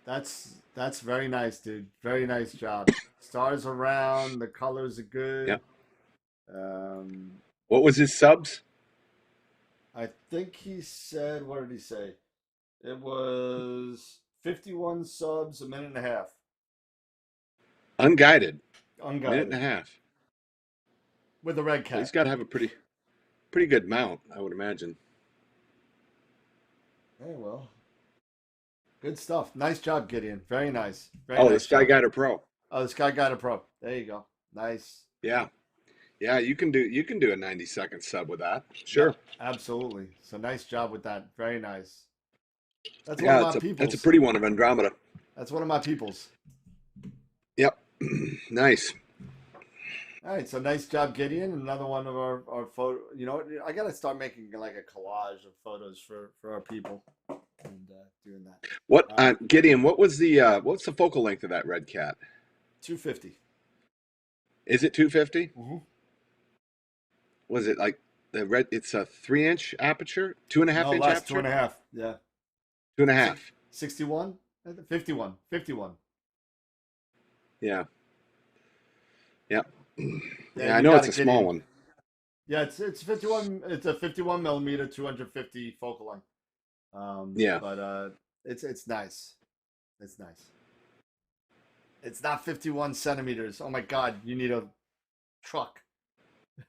That's very nice, dude. Very nice job. Stars around, the colors are good. Yep. Um, What was his subs? I think he said, what did he say? It was 51 subs, a minute and a half. Unguided. Minute and Unguided. a half. With a red Well, he's cat. got to have a pretty good mount, I would imagine. Hey, well. Good stuff. Nice job, Gideon. Very nice. Very Oh, the nice Sky job. Guider Pro. Oh, this guy got a pro. There you go. Nice. Yeah. Yeah, you can do a 90-second sub with that. Yeah, Sure. absolutely. So nice job with that. Very nice. That's one of Yeah, my it's a people's. pretty one of Andromeda. That's one of my people's. Yep. Nice. All right, so nice job, Gideon. Another one of our photo. You know what? I gotta start making like a collage of photos for our people and doing that. What Uh, Gideon, what's the focal length of that red cat? 250. Is it 250? Mm-hmm. Was it like the red it's a 3-inch aperture? Two and a half No inch less, two aperture? and a half. Yeah. Two and a Six, half. 61? 51. 51. Yeah. Yeah. Yeah, Yeah, I you know got it's a it, small Gideon. one. Yeah, it's 51. It's a 51 millimeter, 250 focal length. Yeah. But it's nice. It's nice. It's not 51 centimeters. Oh my God, you need a truck.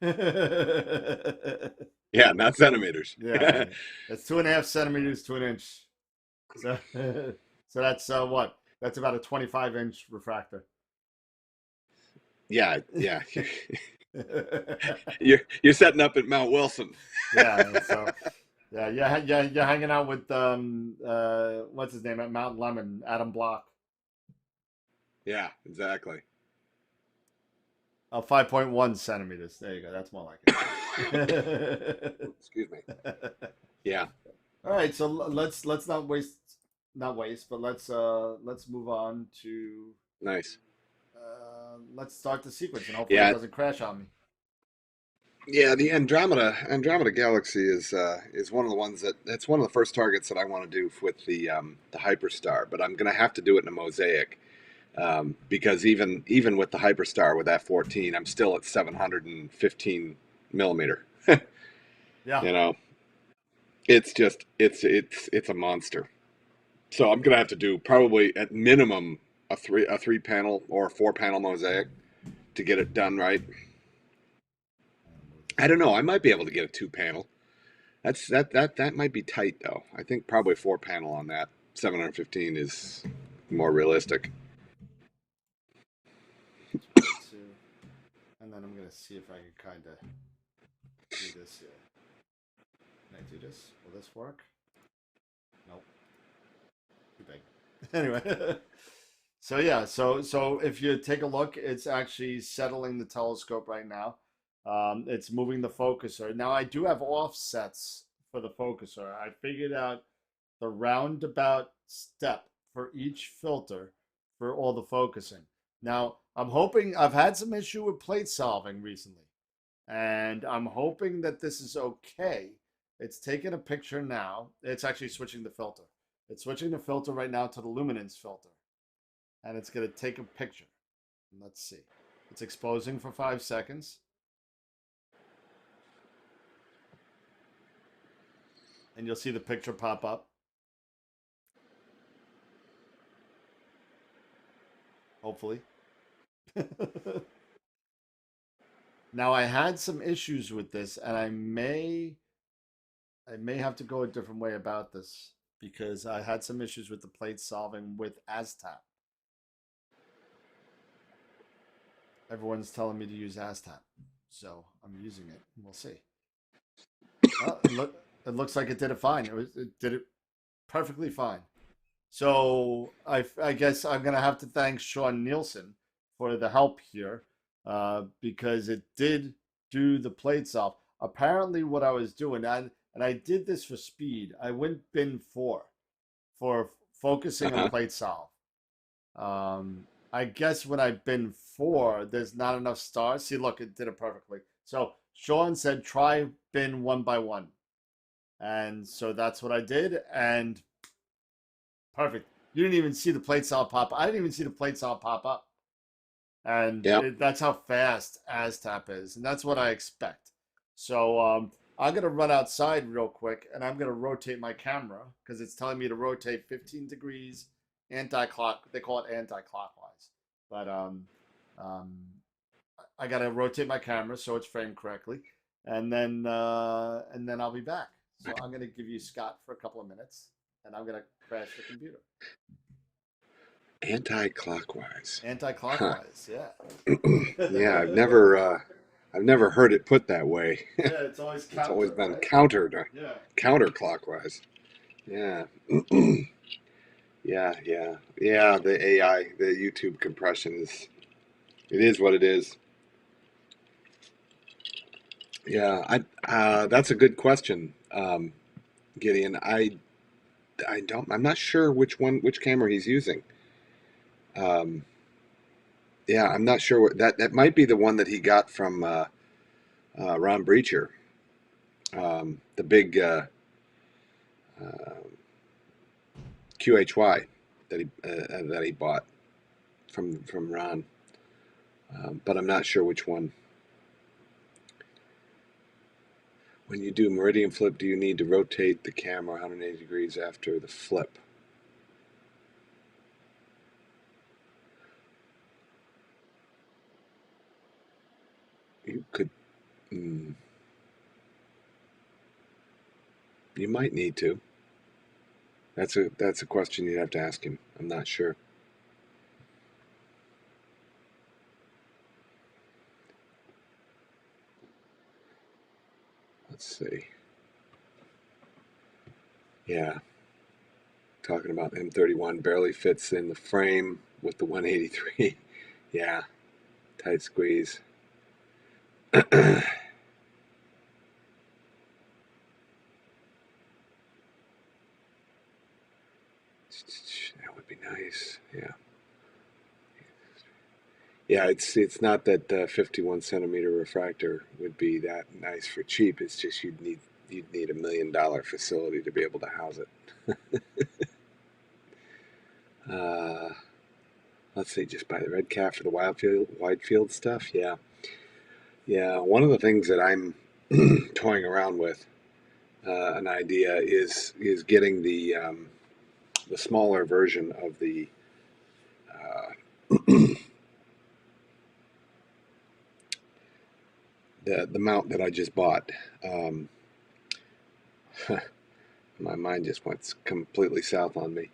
Yeah, Yeah, not centimeters. it's 2.5 centimeters to an inch. So, so that's what? That's about a 25-inch refractor. Yeah, yeah. You're setting up at Mount Wilson. Yeah, so yeah, you're hanging out with what's his name at Mount Lemon, Adam Block. Yeah, exactly. 5.1 centimeters. There you go. That's more like it. Excuse me. Yeah. All right, so let's not waste, but let's move on to Nice. let's start the sequence and hopefully it Yeah. doesn't crash on me. Yeah, the Andromeda Galaxy is one of the ones that's one of the first targets that I want to do with the Hyperstar, but I'm gonna have to do it in a mosaic because even with the Hyperstar with that 14, I'm still at 715 millimeter. Yeah. You know, it's just it's a monster. So I'm gonna have to do probably at minimum a three panel or a 4 panel mosaic to get it done right. I don't know. I might be able to get a 2 panel. That might be tight though. I think probably a 4 panel on that 715 is more realistic. And then I'm gonna see if I can kind of do this here. Can I do this? Will this work? Nope. Too big. Anyway, so yeah, so if you take a look, it's actually settling the telescope right now. It's moving the focuser. Now I do have offsets for the focuser. I figured out the roundabout step for each filter for all the focusing. Now, I'm hoping, I've had some issue with plate solving recently, and I'm hoping that this is okay. It's taking a picture now. It's actually switching the filter. It's switching the filter right now to the luminance filter, and it's going to take a picture. Let's see. It's exposing for 5 seconds. And you'll see the picture pop up. Hopefully. Now, I had some issues with this, and I may have to go a different way about this because I had some issues with the plate solving with ASTAP. Everyone's telling me to use ASTAP, so I'm using it. We'll see. Well, it looks like it did it fine. It did it perfectly fine. So I guess I'm gonna have to thank Sean Nielsen for the help here, because it did do the plate solve. Apparently, what I was doing, and I did this for speed. I went bin 4 for focusing on Uh-huh. plate solve. I guess when I bin 4, there's not enough stars. See, look, it did it perfectly. So Sean said try bin 1 by 1, and so that's what I did, and perfect. You didn't even see the plate solve pop. I didn't even see the plate solve pop up. And Yeah. that's how fast ASTAP is, and that's what I expect. So I'm gonna run outside real quick, and I'm gonna rotate my camera because it's telling me to rotate 15 degrees anti-clock. They call it anti-clockwise, but um, I gotta rotate my camera so it's framed correctly, and then I'll be back. So I'm gonna give you Scott for a couple of minutes, and I'm gonna crash the computer. Anti-clockwise. Huh. Anti-clockwise, yeah. Yeah, I've never heard it put that way. Yeah, it's always It's always counter, been right? Yeah. counterclockwise. Yeah. Yeah, yeah. Yeah, the AI, the YouTube compression it is what it is. Yeah, that's a good question, Gideon. I'm not sure which camera he's using. Um, yeah, I'm not sure that might be the one that he got from Ron Breacher, the big uh, QHY that he bought from Ron, but I'm not sure which one. When you do meridian flip, do you need to rotate the camera 180 degrees after the flip? You could, mm, you might need to. That's a question you'd have to ask him. I'm not sure. Let's see. Yeah, talking about M31 barely fits in the frame with the 183. Yeah, tight squeeze. That would be nice. Yeah. Yeah, it's not that 51 centimeter refractor would be that nice for cheap. It's just you'd need $1 million facility to be able to house it. Uh, let's see, just buy the red cap for the wide field stuff. Yeah, yeah. One of the things that I'm toying around with, an idea is getting the smaller version of uh, the mount that I just bought. Um, my mind just went completely south on me.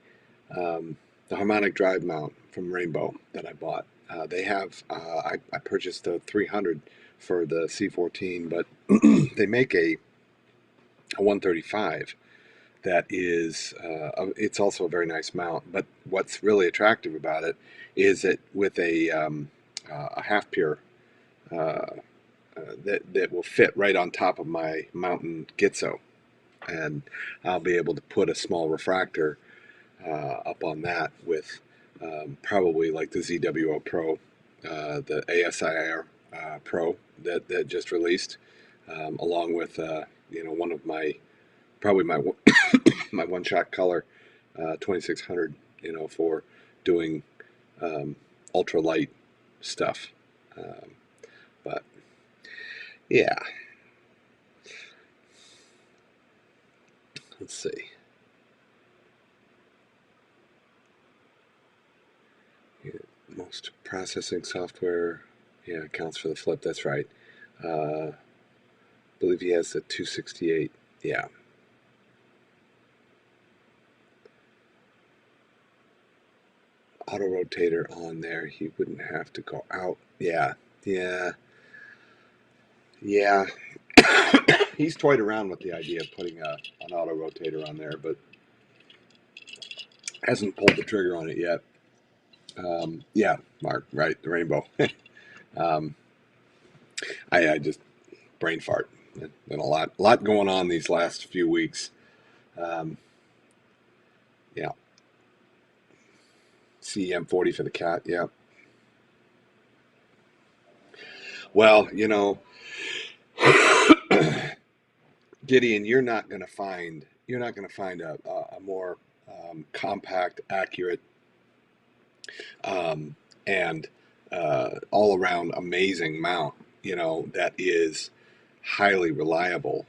The harmonic drive mount from Rainbow that I bought. They have I purchased a 300 for the C14, but they make a 135 that is it's also a very nice mount. But what's really attractive about it is that with a half pure that will fit right on top of my mountain Gitzo, and I'll be able to put a small refractor up on that with probably like the ZWO Pro, the ASIR Pro that just released, along with one of my probably my my one-shot color 2600, for doing ultralight stuff. But yeah, let's see. Yeah, most processing software, yeah, accounts for the flip. That's right. I believe he has the 268. Yeah. Auto rotator on there. He wouldn't have to go out. Yeah. Yeah. Yeah. He's toyed around with the idea of putting an auto rotator on there, but hasn't pulled the trigger on it yet. Yeah, Mark, right, the rainbow. I just brain fart. Been a lot going on these last few weeks. Yeah. CEM40 for the cat. Yeah. Well, Gideon, you're not going to find a more compact, accurate, and all around amazing mount. That is highly reliable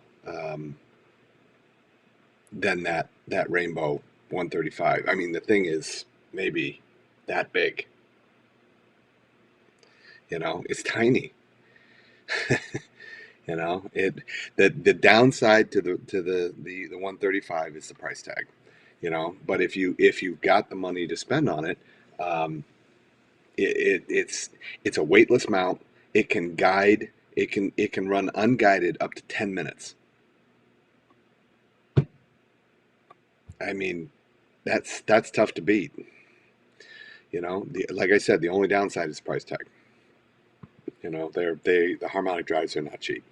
than that Rainbow 135. I mean, the thing is maybe that big. It's tiny. The downside to the 135 is the price tag. But if you've got the money to spend on it, it's a weightless mount. It can guide. It can run unguided up to 10 minutes. I mean, that's tough to beat. Like I said, the only downside is price tag. The harmonic drives are not cheap,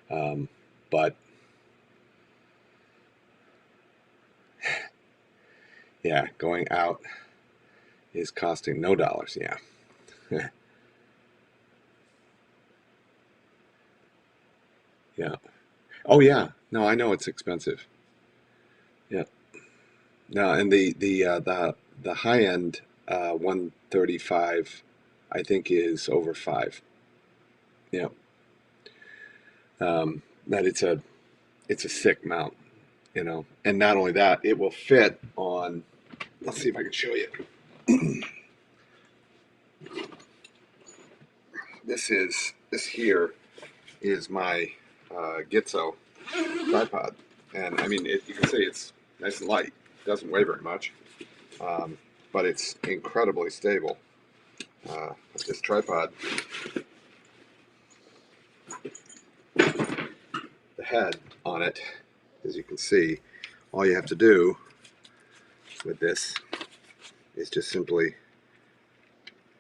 but yeah, going out is costing no dollars. Yeah. Yeah. Oh yeah. No, I know it's expensive. Yeah. No, and the high end 135, I think, is over 5. Yeah. That it's a sick mount, and not only that, it will fit on. Let's see if I can show you. This here is my Gitzo tripod, and I mean you can see it's nice and light. It doesn't weigh very much, but it's incredibly stable. This tripod, the head on it, as you can see, all you have to do with this is just simply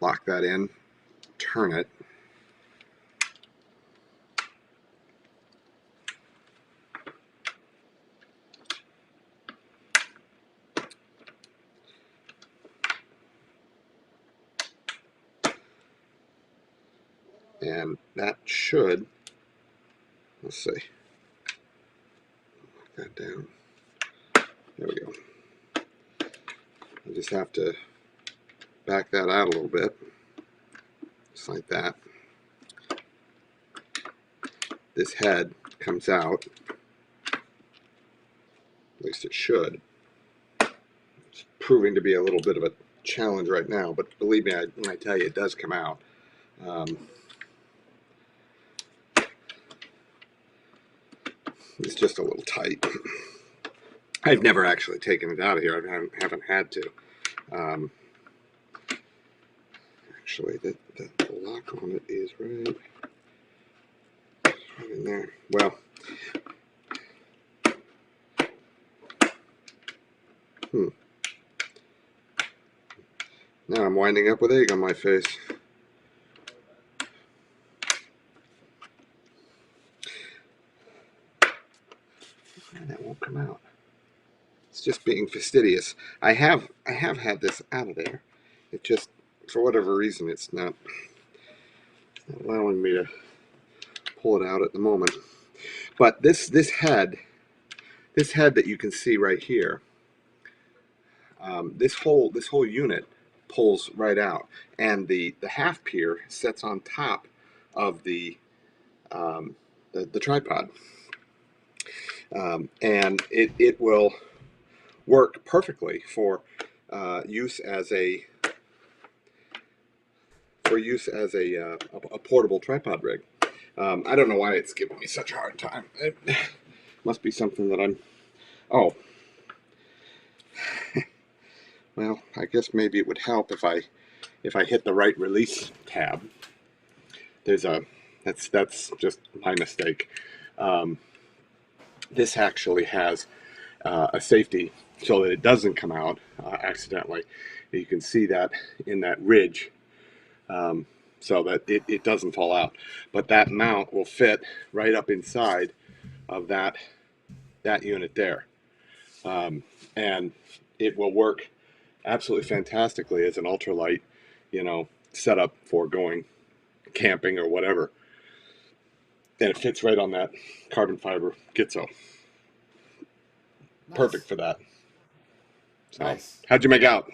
lock that in, turn it, and that should, let's see, lock that down. There we go. I just have to back that out a little bit, just like that. This head comes out, at least it should. It's proving to be a little bit of a challenge right now, but believe me when I tell you it does come out. It's just a little tight. I've never actually taken it out of here. I haven't had to. Actually, the lock on it is right in there. Well, now I'm winding up with egg on my face. And that won't come out. It's just being fastidious. I have had this out of there. It just, for whatever reason, it's not allowing me to pull it out at the moment. But this head that you can see right here, this whole unit pulls right out, and the half pier sits on top of the tripod, and it will work perfectly for use as a a portable tripod rig. I don't know why it's giving me such a hard time. It must be something that I'm. Oh, well, I guess maybe it would help if I hit the right release tab. There's a that's just my mistake. Um, this actually has a safety so that it doesn't come out accidentally. You can see that in that ridge, so that it doesn't fall out. But that mount will fit right up inside of that unit there, and it will work absolutely fantastically as an ultralight, setup for going camping or whatever. And it fits right on that carbon fiber Gitzo. Nice. Perfect for that. So, Nice. how'd you make out?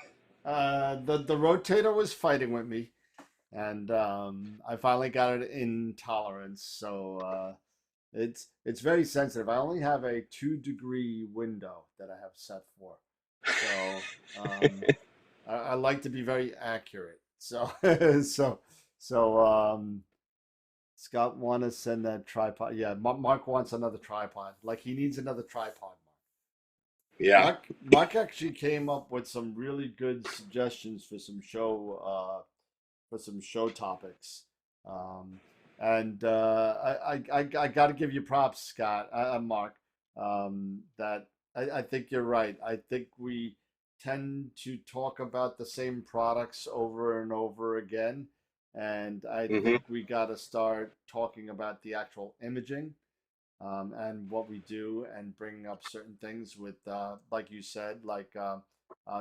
The rotator was fighting with me, and I finally got it in tolerance. So it's very sensitive. I only have a 2-degree window that I have set for. So I like to be very accurate. So so Scott want to send that tripod. Yeah, Mark wants another tripod. Like he needs another tripod. Yeah. Mark actually came up with some really good suggestions for some show topics. And I got to give you props, Scott, Mark. That I think you're right. I think we tend to talk about the same products over and over again, and I Mm-hmm. think we got to start talking about the actual imaging, and what we do, and bringing up certain things with, like you said, like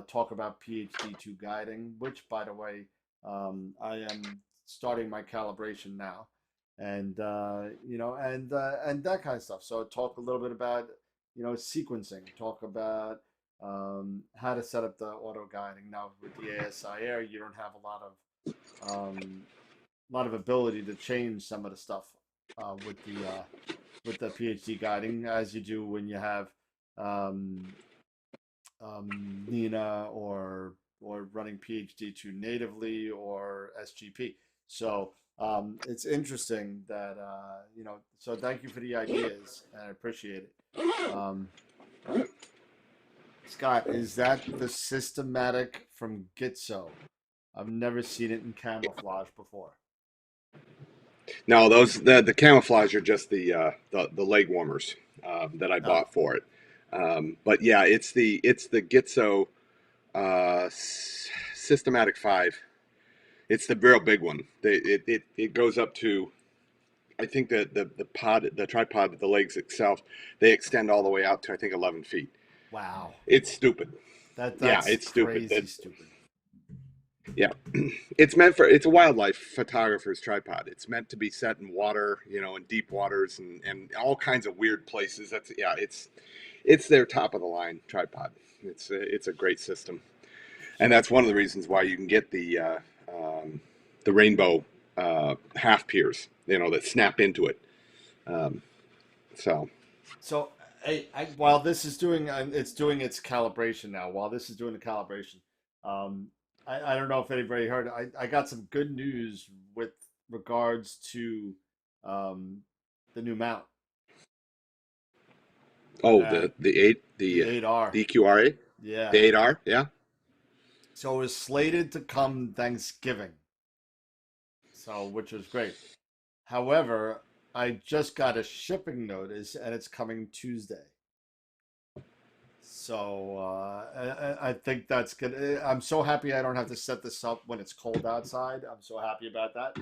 talk about PhD2 guiding, which, by the way, I am starting my calibration now, and and that kind of stuff. So talk a little bit about sequencing. Talk about how to set up the auto guiding. Now with the ASI Air, you don't have a lot of ability to change some of the stuff with the PhD guiding as you do when you have um, Nina or running PhD2 natively or SGP. So it's interesting that So thank you for the ideas, and I appreciate it. Scott, is that the systematic from Gitzo? I've never seen it in camouflage before. No, the camouflage are just the leg warmers that I Oh, bought for it. But yeah, it's the Gitzo Systematic 5. It's the real big one. It goes up to, I think the tripod, the legs itself, they extend all the way out to I think 11 feet. wow. It's stupid. Yeah, That's it's stupid. crazy stupid. Yeah, it's a wildlife photographer's tripod. It's meant to be set in water, in deep waters and all kinds of weird places. It's their top of the line tripod. It's a great system, and that's one of the reasons why you can get the rainbow half piers, that snap into it. Um, so So, while this is doing it's doing its calibration now. While this is doing the calibration, um, I don't know if anybody heard. I got some good news with regards to um, the new mount. oh, And the the 8R. EQRA, the Yeah. 8R, yeah. So it was slated to come Thanksgiving. So, which was great. However, I just got a shipping notice, and it's coming Tuesday. So I think that's good. I'm so happy I don't have to set this up when it's cold outside. I'm so happy about that.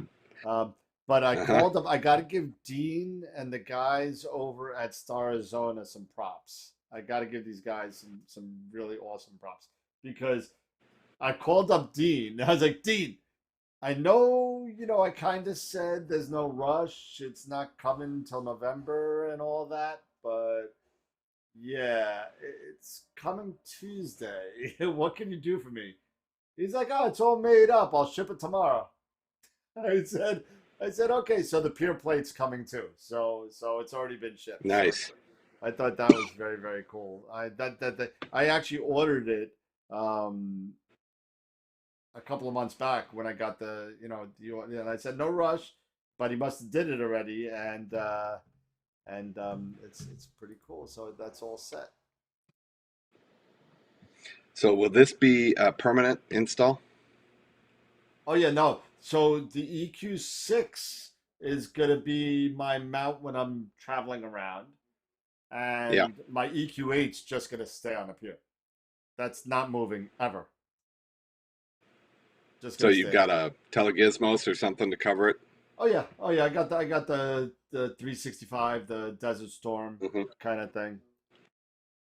But I Uh-huh. called up. I got to give Dean and the guys over at Star Arizona some props. I got to give these guys some really awesome props because I called up Dean. I was like, Dean, I know, I kind of said there's no rush. It's not coming till November and all that, but yeah, it's coming Tuesday. What can you do for me? He's like, oh, it's all made up. I'll ship it tomorrow. I said, I said, okay, so the pure plate's coming too. So it's already been shipped. So Nice. I thought that was very, very cool. That I actually ordered it a couple of months back when I got and I said no rush, but he must have did it already, and it's pretty cool. So that's all set. So will this be a permanent install? Oh yeah, no. So the EQ6 is gonna be my mount when I'm traveling around, Yeah. and my EQ8's just gonna stay on the pier. That's not moving ever. Just So gonna you've stay there. got a telegizmos or something to cover it? Oh yeah. I got the 365, the Desert Storm Hmm. kind of thing.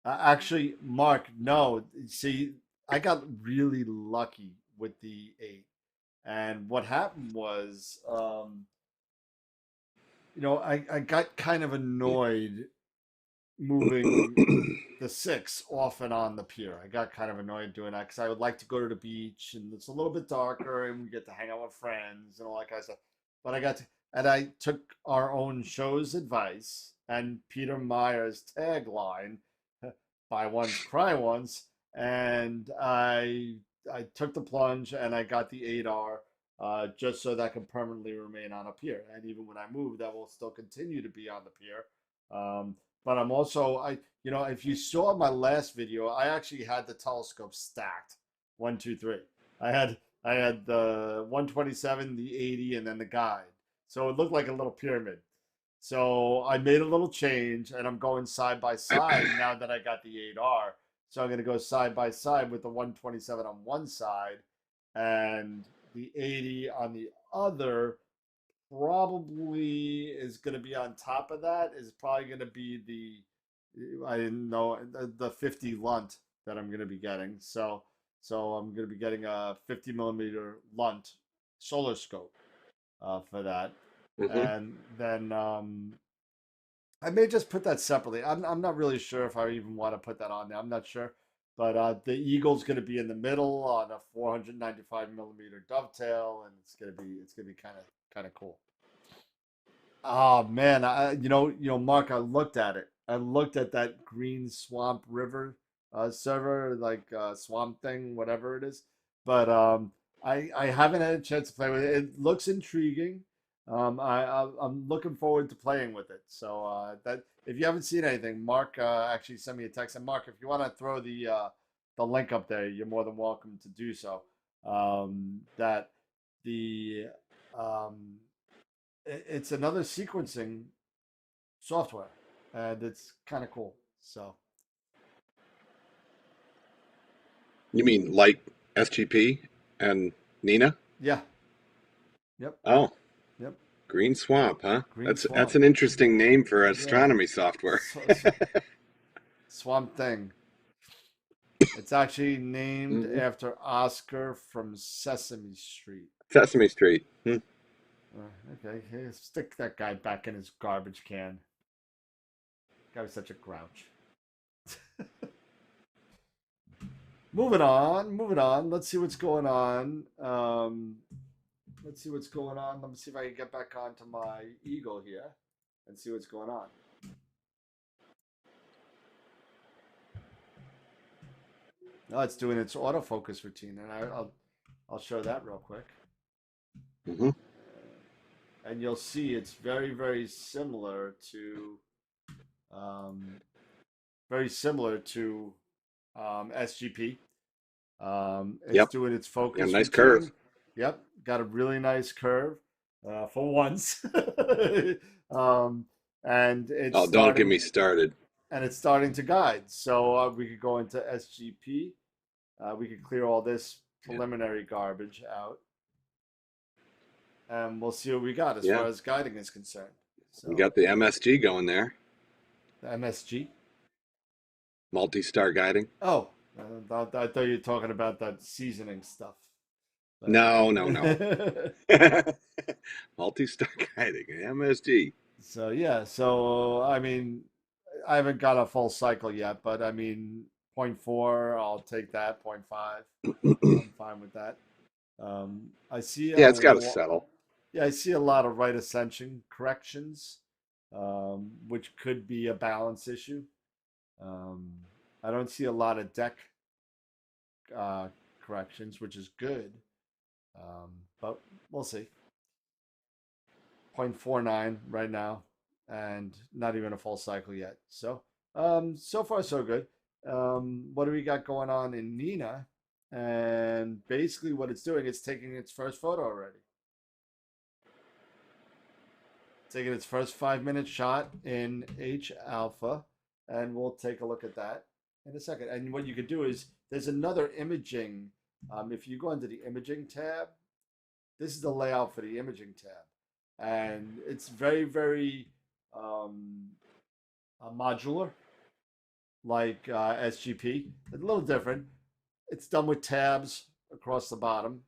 Actually, Mark, no. See, I got really lucky with the 8. And what happened was, I got kind of annoyed moving the 6 off and on the pier. I got kind of annoyed doing that because I would like to go to the beach and it's a little bit darker and we get to hang out with friends and all that kind of stuff. But and I took our own show's advice and Peter Meyer's tagline, buy once, cry once. And I took the plunge and I got the 8R just so that can permanently remain on a pier. And even when I move, that will still continue to be on the pier. But I'm also if you saw my last video, I actually had the telescope stacked, one, two, three. I had the 127, the 80, and then the guide. So it looked like a little pyramid. So I made a little change, and I'm going side by side now that I got the 8R. So I'm going to go side by side with the 127 on one side and the 80 on the other. Probably is going to be on top of that is probably going to be I didn't know the 50 lunt that I'm going to be getting. So I'm going to be getting a 50 millimeter lunt solar scope for that, Hmm. and then I may just put that separately. I'm not really sure if I even want to put that on there. I'm not sure, but the Eagle's going to be in the middle on a 495 millimeter dovetail, and it's gonna be kind of cool. Oh man, Mark, I looked at it. I looked at that Green Swamp River server, like Swamp Thing, whatever it is. But I haven't had a chance to play with it. It looks intriguing. I'm looking forward to playing with it. So that if you haven't seen anything, Mark actually sent me a text. And Mark, if you want to throw the link up there, you're more than welcome to do so. That the um, it's another sequencing software, and it's kind of cool. So You mean like SGP and Nina? yeah, yep, Oh, yep. Green Swamp, huh? Green That's Swamp, an interesting name for yeah. astronomy software. Swamp Thing. It's actually named Hmm. after Oscar from Sesame Street. Sesame Street. Hmm. Okay, hey, stick that guy back in his garbage can. Guy was such a grouch. Moving on, moving on. Let's see what's going on. Let's see what's going on. Let me see if I can get back onto my Eagle here and see what's going on. No, it's doing its autofocus routine, and I'll show that real quick. Hmm. And you'll see it's very, very similar to um, SGP. It's Yep. doing its Yeah, focus nice curve. routine. Yep, got a really nice curve for once. um, and it's Oh, don't get me starting started. to guide. So we could go into SGP. We could clear all this Yeah. preliminary garbage out, and we'll see what we got as Yeah. far as guiding is concerned. We So got the MSG going there. the MSG. Multi-star guiding? Oh, I thought you were talking about that seasoning stuff. But No, no, no. Multi-star guiding, MSG. so yeah, so I mean, I haven't got a full cycle yet, but I mean, point 0.4, I'll take that. 0.5, I'm fine with that. I see Yeah, it's got to settle. yeah, I see a lot of right ascension corrections, which could be a balance issue. Um, I don't see a lot of deck uh, corrections, which is good, but we'll see. 0.49 right now, and not even a full cycle yet. So, so far so good. What do we got going on in Nina? And basically, what it's doing, it's taking its first photo already. Taking its first 5 minute shot in H alpha, and we'll take a look at that in a second. And what you could do is there's another imaging. If you go into the imaging tab, this is the layout for the imaging tab, and it's very, very um, modular, like SGP. It's a little different. It's done with tabs across the bottom.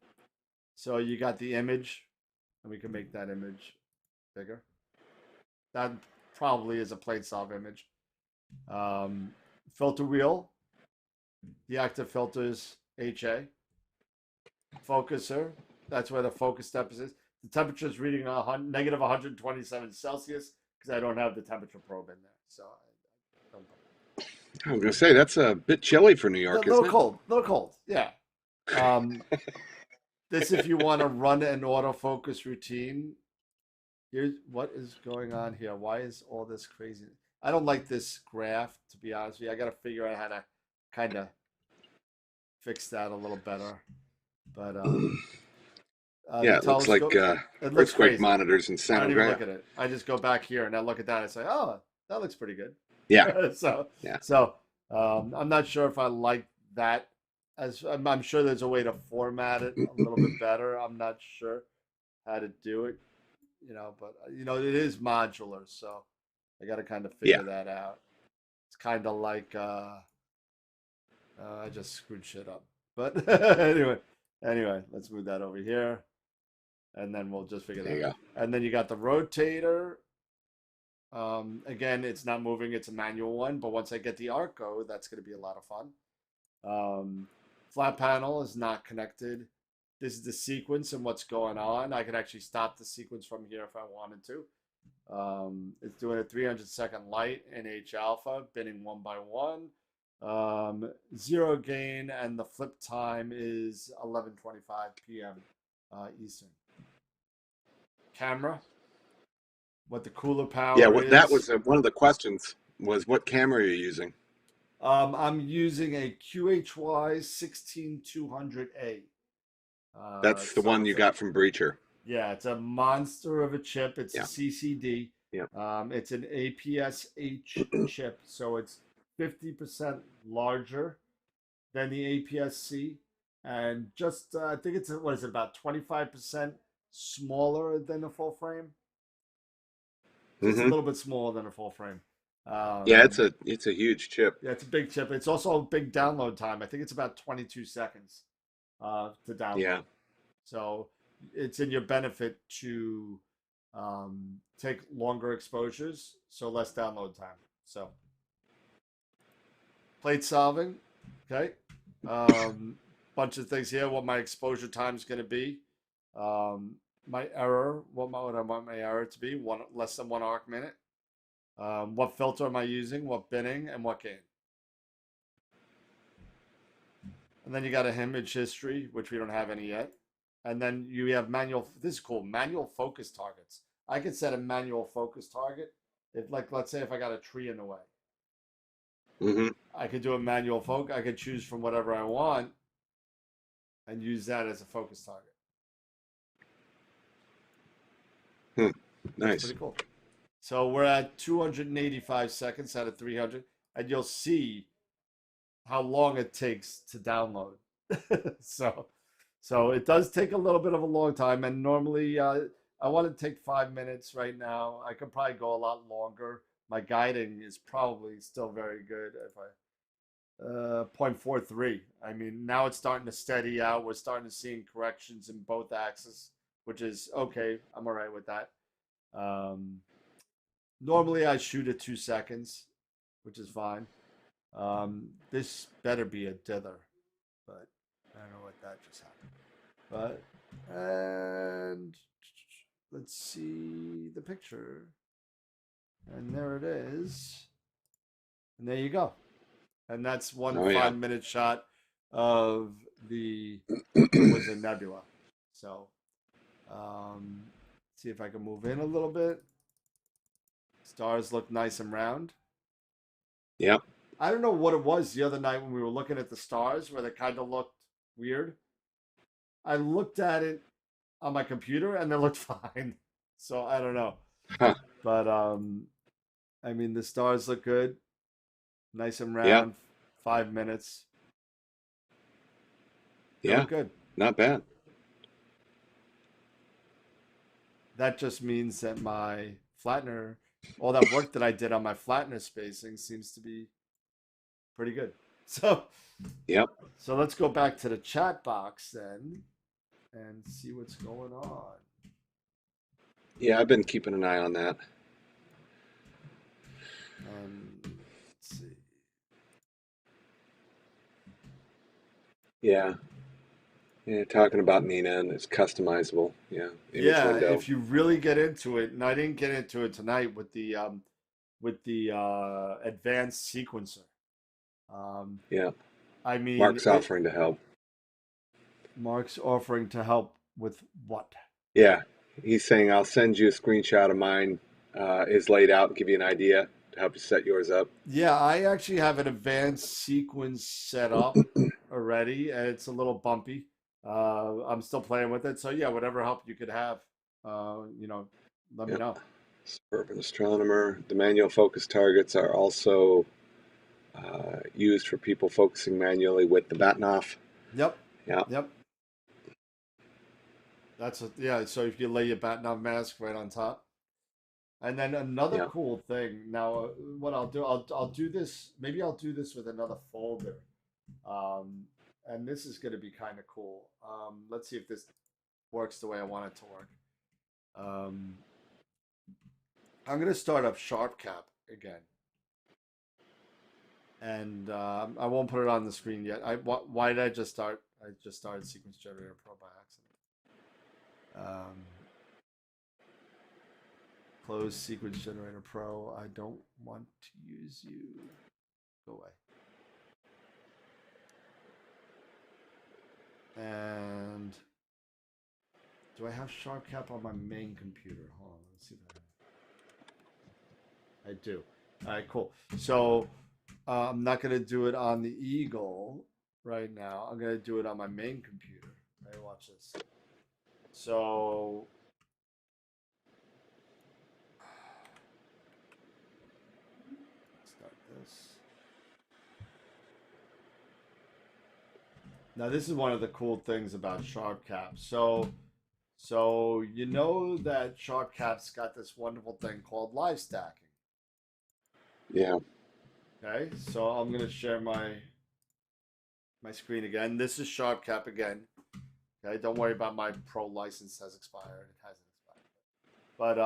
So you got the image, and we can make that image bigger. That probably is a plate solve image. Filter wheel, the active filters HA. Focuser, that's where the focus step is. The temperature is reading negative 127 Celsius because I don't have the temperature probe in there. So I don't. I was going to say, that's a bit chilly for New A York, little isn't it? cold, little cold. Yeah. Um, this, if you want to run an autofocus routine, here's what is going on here. Why is all this crazy? I don't like this graph, to be honest with you. I got to figure out how to kind of fix that a little better. But the Yeah, it looks like telescope, it looks earthquake crazy. monitors and I don't even look soundgraph. at it. I just go back here and I look at that and I say, oh, that looks pretty good. Yeah, so, yeah. so I'm not sure if I like that. As I'm sure there's a way to format it a little bit better. I'm not sure how to do it, but it is modular, so I got to kind of Yeah. figure that out. It's kind of like I just screwed shit up. But anyway, let's move that over here, and then we'll just figure There you that out. go. And then you got the rotator. Again, it's not moving; it's a manual one. But once I get the Arco, that's going to be a lot of fun. Flat panel is not connected. This is the sequence and what's going on. I could actually stop the sequence from here if I wanted to. It's doing a 300-second light in H alpha, binning 1 by 1. Zero gain, and the flip time is 11:25 p.m. Eastern. Camera, what the cooler Yeah, power what that is. was one of the questions was what camera are you using? I'm using a QHY 16200A. That's the So one it's you a got from Breacher. Yeah, it's a monster of a chip. It's a Yeah, CCD. yeah. It's an APS-H chip, so it's 50% larger than the APS-C, and just I think it's what is it, about 25% smaller than the full frame. Just a Hmm. little bit smaller than a full frame. Yeah, Um, it's a huge chip. yeah, it's a big chip. It's also a big download time. I think it's about 22 seconds to Yeah. download. So it's in your benefit to take longer exposures, so less download time. So plate solving, okay. Bunch of things here. What my exposure time is going to be. My error. What I want my error to be. Less than 1 arc minute. What filter am I using? What binning and what gain. And then you got a image history, which we don't have any yet. And then you have manual. This is cool. Manual focus targets. I could set a manual focus target. If, like, let's say if I got a tree in the way, Hmm. I could do a manual focus. I could choose from whatever I want and use that as a focus target. Hmm. That's Nice. pretty cool. So we're at 285 seconds out of 300, and you'll see how long it takes to download. so, so it does take a little bit of a long time, and normally I want to take 5 minutes right now. I could probably go a lot longer. My guiding is probably still very good if I 0.43. I mean, now it's starting to steady out. We're starting to see corrections in both axes, which is okay. I'm all right with that. Normally I shoot at 2 seconds, which is fine. This better be a dither, but I don't know what that just happened. But, and let's see the picture. And there it is. And there you go. And that's one Oh, yeah. 5-minute shot of the was a nebula. So, see if I can move in a little bit. Stars look nice and round. Yep. I don't know what it was the other night when we were looking at the stars where they kind of looked weird. I looked at it on my computer and they looked fine. So I don't know. Huh. But I mean the stars look good. Nice and round. Yep. 5 minutes. They Yeah. look good. Not bad. That just means that my flattener, all that work that I did on my flattener spacing seems to be pretty good. So, Yep. so let's go back to the chat box then and see what's going on. Yeah, I've been keeping an eye on that. Let's see. Yeah. Yeah, talking about Nina and it's customizable. Yeah. Image Yeah, window. if you really get into it, and I didn't get into it tonight with the advanced sequencer. Yeah. I mean, Mark's offering to help. Mark's offering to help with what? Yeah. He's saying I'll send you a screenshot of mine is laid out and give you an idea to help you set yours up. Yeah, I actually have an advanced sequence set up already, and it's a little bumpy. I'm still playing with it, so yeah, whatever help you could have, let me know. Suburban astronomer. The manual focus targets are also used for people focusing manually with the Batnoff. Yep. Yeah. Yep. Yeah. So if you lay your Batnov mask right on top, and then another cool thing. Now, what I'll do, I'll do this. Maybe I'll do this with another folder. And this is going to be kind of cool. Let's see if this works the way I want it to work. I'm going to start up SharpCap again. And I won't put it on the screen yet. Why did I just start? I just started Sequence Generator Pro by accident. Close Sequence Generator Pro. I don't want to use you. Go away. And do I have SharpCap on my main computer? Hold on, let's see if I do. All right, cool. So I'm not going to do it on the Eagle right now. I'm going to do it on my main computer. All right, watch this. So start this. Now this is one of the cool things about SharpCap. So you know that SharpCap's got this wonderful thing called live stacking. Yeah. Okay, so I'm gonna share my screen again. This is SharpCap again. Okay, don't worry about my pro license has expired. It hasn't expired. But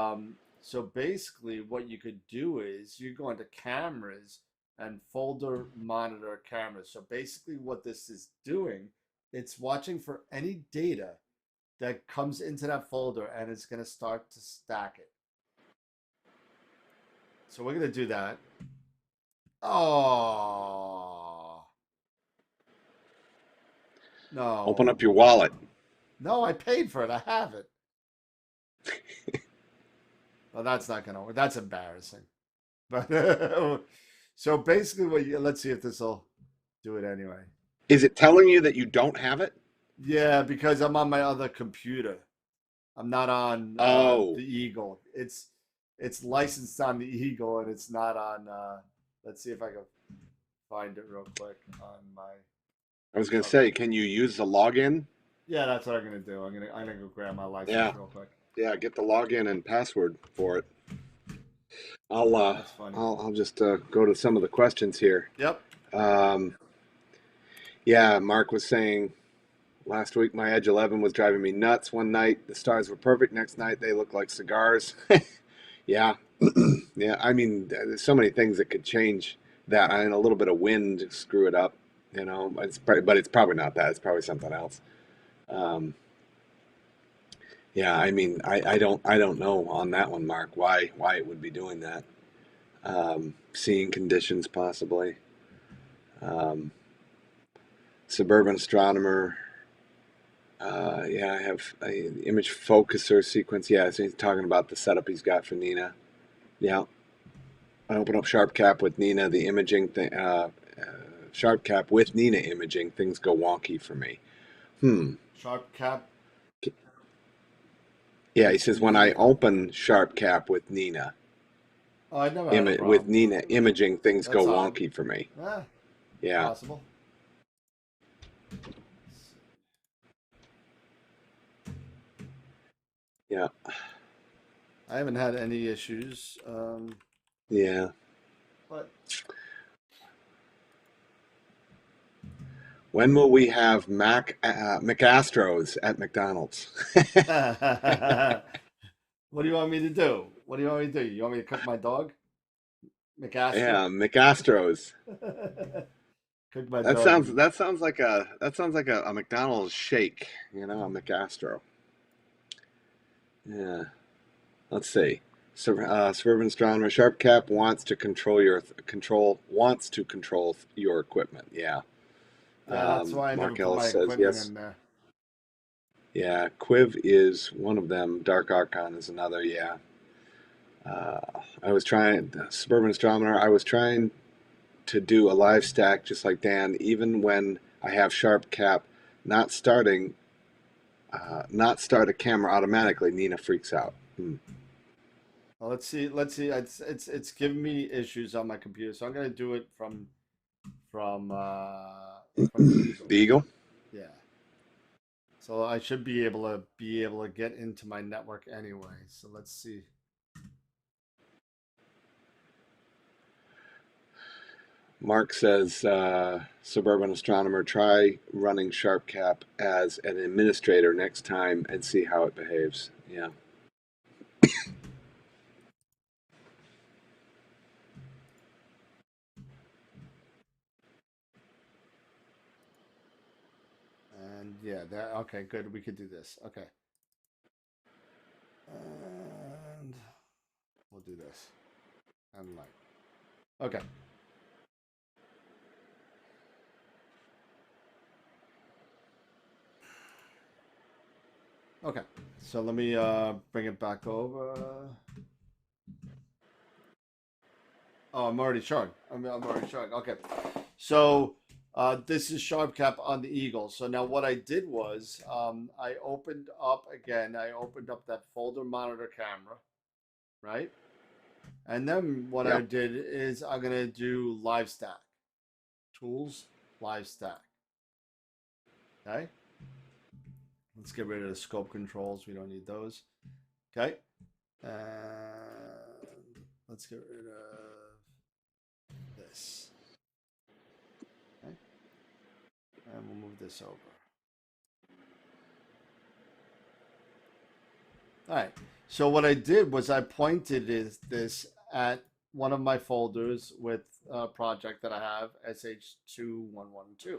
so basically what you could do is you go into cameras and folder monitor cameras. So basically what this is doing, it's watching for any data that comes into that folder and it's going to start to stack it. So we're going to do that. Oh. No. Open up your wallet. No, I paid for it. I have it. Well, that's not going to work. That's embarrassing. But so basically let's see if this will do it anyway. Is it telling you that you don't have it? Yeah, because I'm on my other computer. I'm not on the Eagle. It's licensed on the Eagle and it's not on let's see if I can find it real quick on my I was going to say, can you use the login? Yeah, that's what I'm going to do. I'm going to go grab my license real quick. Yeah, get the login and password for it. I'll just go to some of the questions here. Yep. Um, yeah, Mark was saying last week my Edge 11 was driving me nuts. One night the stars were perfect. Next night they looked like cigars. Yeah, yeah. I mean, there's so many things that could change that, and a little bit of wind screw it up. You know, but it's probably not that. It's probably something else. Um, yeah, I mean, I don't know on that one, Mark. Why it would be doing that? Seeing conditions possibly. Um, Suburban astronomer. Yeah, I have a image focuser sequence. Yeah, so he's talking about the setup he's got for Nina. Yeah, I open up SharpCap with Nina. The imaging thing, SharpCap with Nina imaging. Things go wonky for me. Hmm. Sharp cap Yeah, he with says when I Nina. open SharpCap with Nina, Oh, I never had a with problem. Nina imaging, things go That's odd. wonky for me. Eh, Yeah, possible. yeah, I haven't had any issues, yeah. but When will we have McAstros at McDonald's? what do you want me to do? What do you want me to do? You want me to cook my dog, McAster? Yeah, McAstros. Cook my That dog. sounds like a McDonald's shake, you know, a McAstro. Yeah. Let's see. Suburban astronomer Sharpcap wants to control your equipment. Yeah. That's why I never Mark put Ellis my says equipment yes. in there. Yeah. Quiv is one of them. Dark Archon is another. Yeah. Uh, I was trying Suburban astronomer. I was trying to do a live stack just like Dan, even when I have Sharpcap not starting, not start a camera automatically. Nina freaks out. Hmm. Well, let's see. Let's see. It's giving me issues on my computer, so I'm gonna do it from the Eagle. The Eagle. Yeah. So I should be able to get into my network anyway. So let's see. Mark says, Suburban astronomer, try running SharpCap as an administrator next time and see how it behaves. Yeah. And yeah, that okay, good. We could do this. Okay. And we'll do this. And light. Okay. Okay. So let me bring it back over. Oh, I'm already showing. I'm already showing. Okay. So this is Sharp Cap on the Eagle. So now what I did was I opened up again. I opened up that folder monitor camera, right? And then what I Yeah. did is I'm gonna do live stack tools, live stack. Okay. Let's get rid of the scope controls. We don't need those. Okay. And let's get rid of this. Okay. And we'll move this over. All right. So what I did was I pointed this at one of my folders with a project that I have, SH2112.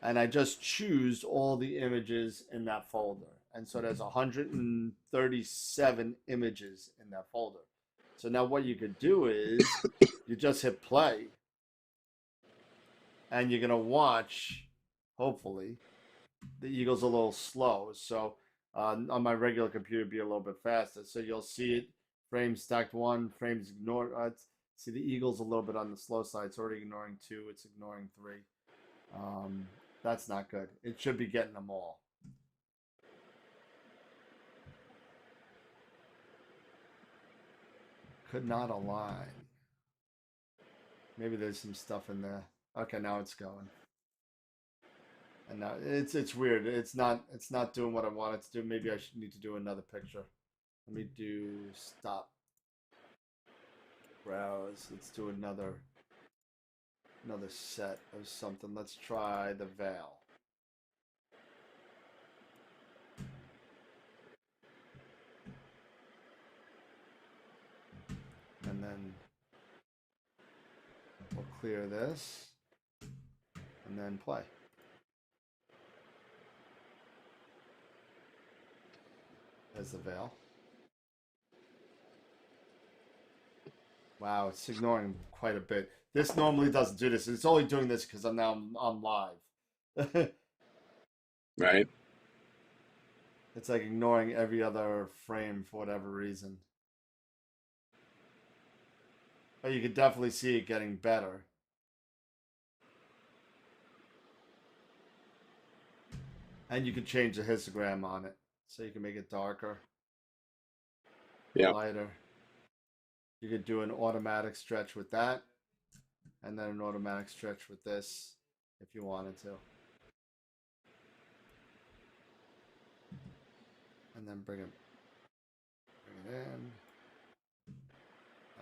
And I just choose all the images in that folder. And so there's 137 images in that folder. So now what you could do is you just hit play and you're going to watch, hopefully, the Eagle's a little slow. So on my regular computer, it'd be a little bit faster. So you'll see it, frames stacked one, frames ignored. See, the Eagle's a little bit on the slow side. It's already ignoring two. It's ignoring three. That's not good. It should be getting them all. Could not align. Maybe there's some stuff in there. Okay, now it's going. And now it's weird. It's not doing what I want it to do. Maybe I should need to do another picture. Let me do stop. Browse. Let's do another. another set of something. Let's try the veil. And then we'll clear this and then play. There's the veil. Wow, it's ignoring quite a bit. This normally doesn't do this. It's only doing this because I'm now on live. Right. It's like ignoring every other frame for whatever reason. But you could definitely see it getting better. And you can change the histogram on it. So you can make it darker, Yeah. lighter. You could do an automatic stretch with that. And then an automatic stretch with this if you wanted to. And then bring it in.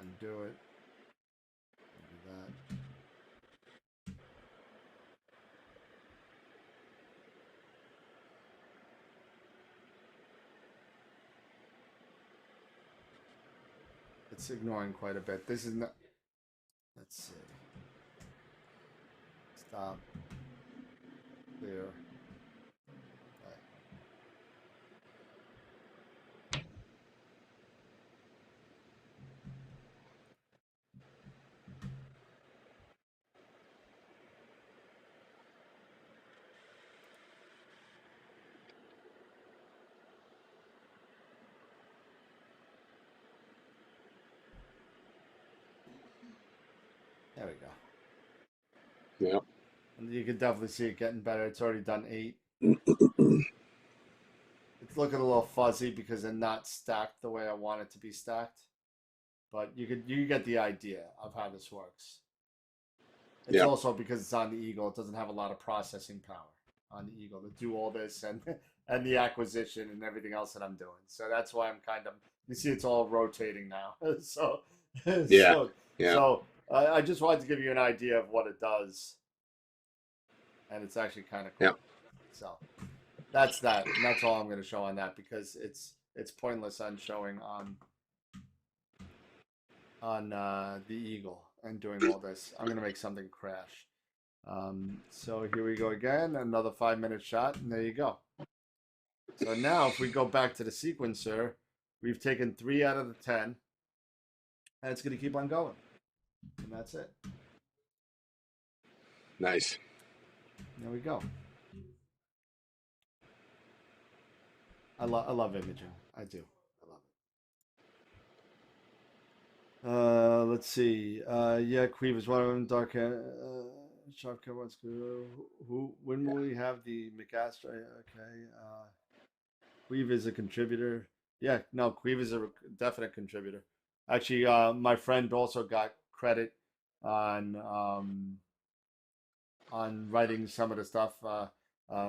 Undo it. Do that. It's ignoring quite a bit. This is not. Let's see. Stop. Clear. Okay. There we go. Yeah. And you can definitely see it getting better. It's already done 8. It's looking a little fuzzy because they're not stacked the way I want it to be stacked. But you get the idea of how this works. It's also because it's on the Eagle, it doesn't have a lot of processing power on the Eagle to do all this and and the acquisition and everything else that I'm doing. So that's why I'm kind of, you see it's all rotating now. So Yeah. so I just wanted to give you an idea of what it does. And it's actually kind of cool. Yeah. So that's that. And that's all I'm going to show on that because it's pointless on showing on the Eagle and doing all this. I'm going to make something crash. So here we go again, another 5-minute shot, and there you go. So now if we go back to the sequencer, we've taken 3 out of the 10, and it's going to keep on going. And that's it. Nice. There we go. I love imaging. I do. I love it. Let's see. Yeah, Queeve is one of them. Dark Sharp Cat wants to. When will we have the McAstra? Okay. Queeve is a contributor. Yeah, no, Queeve is a definite contributor. Actually, my friend also got credit on writing some of the stuff.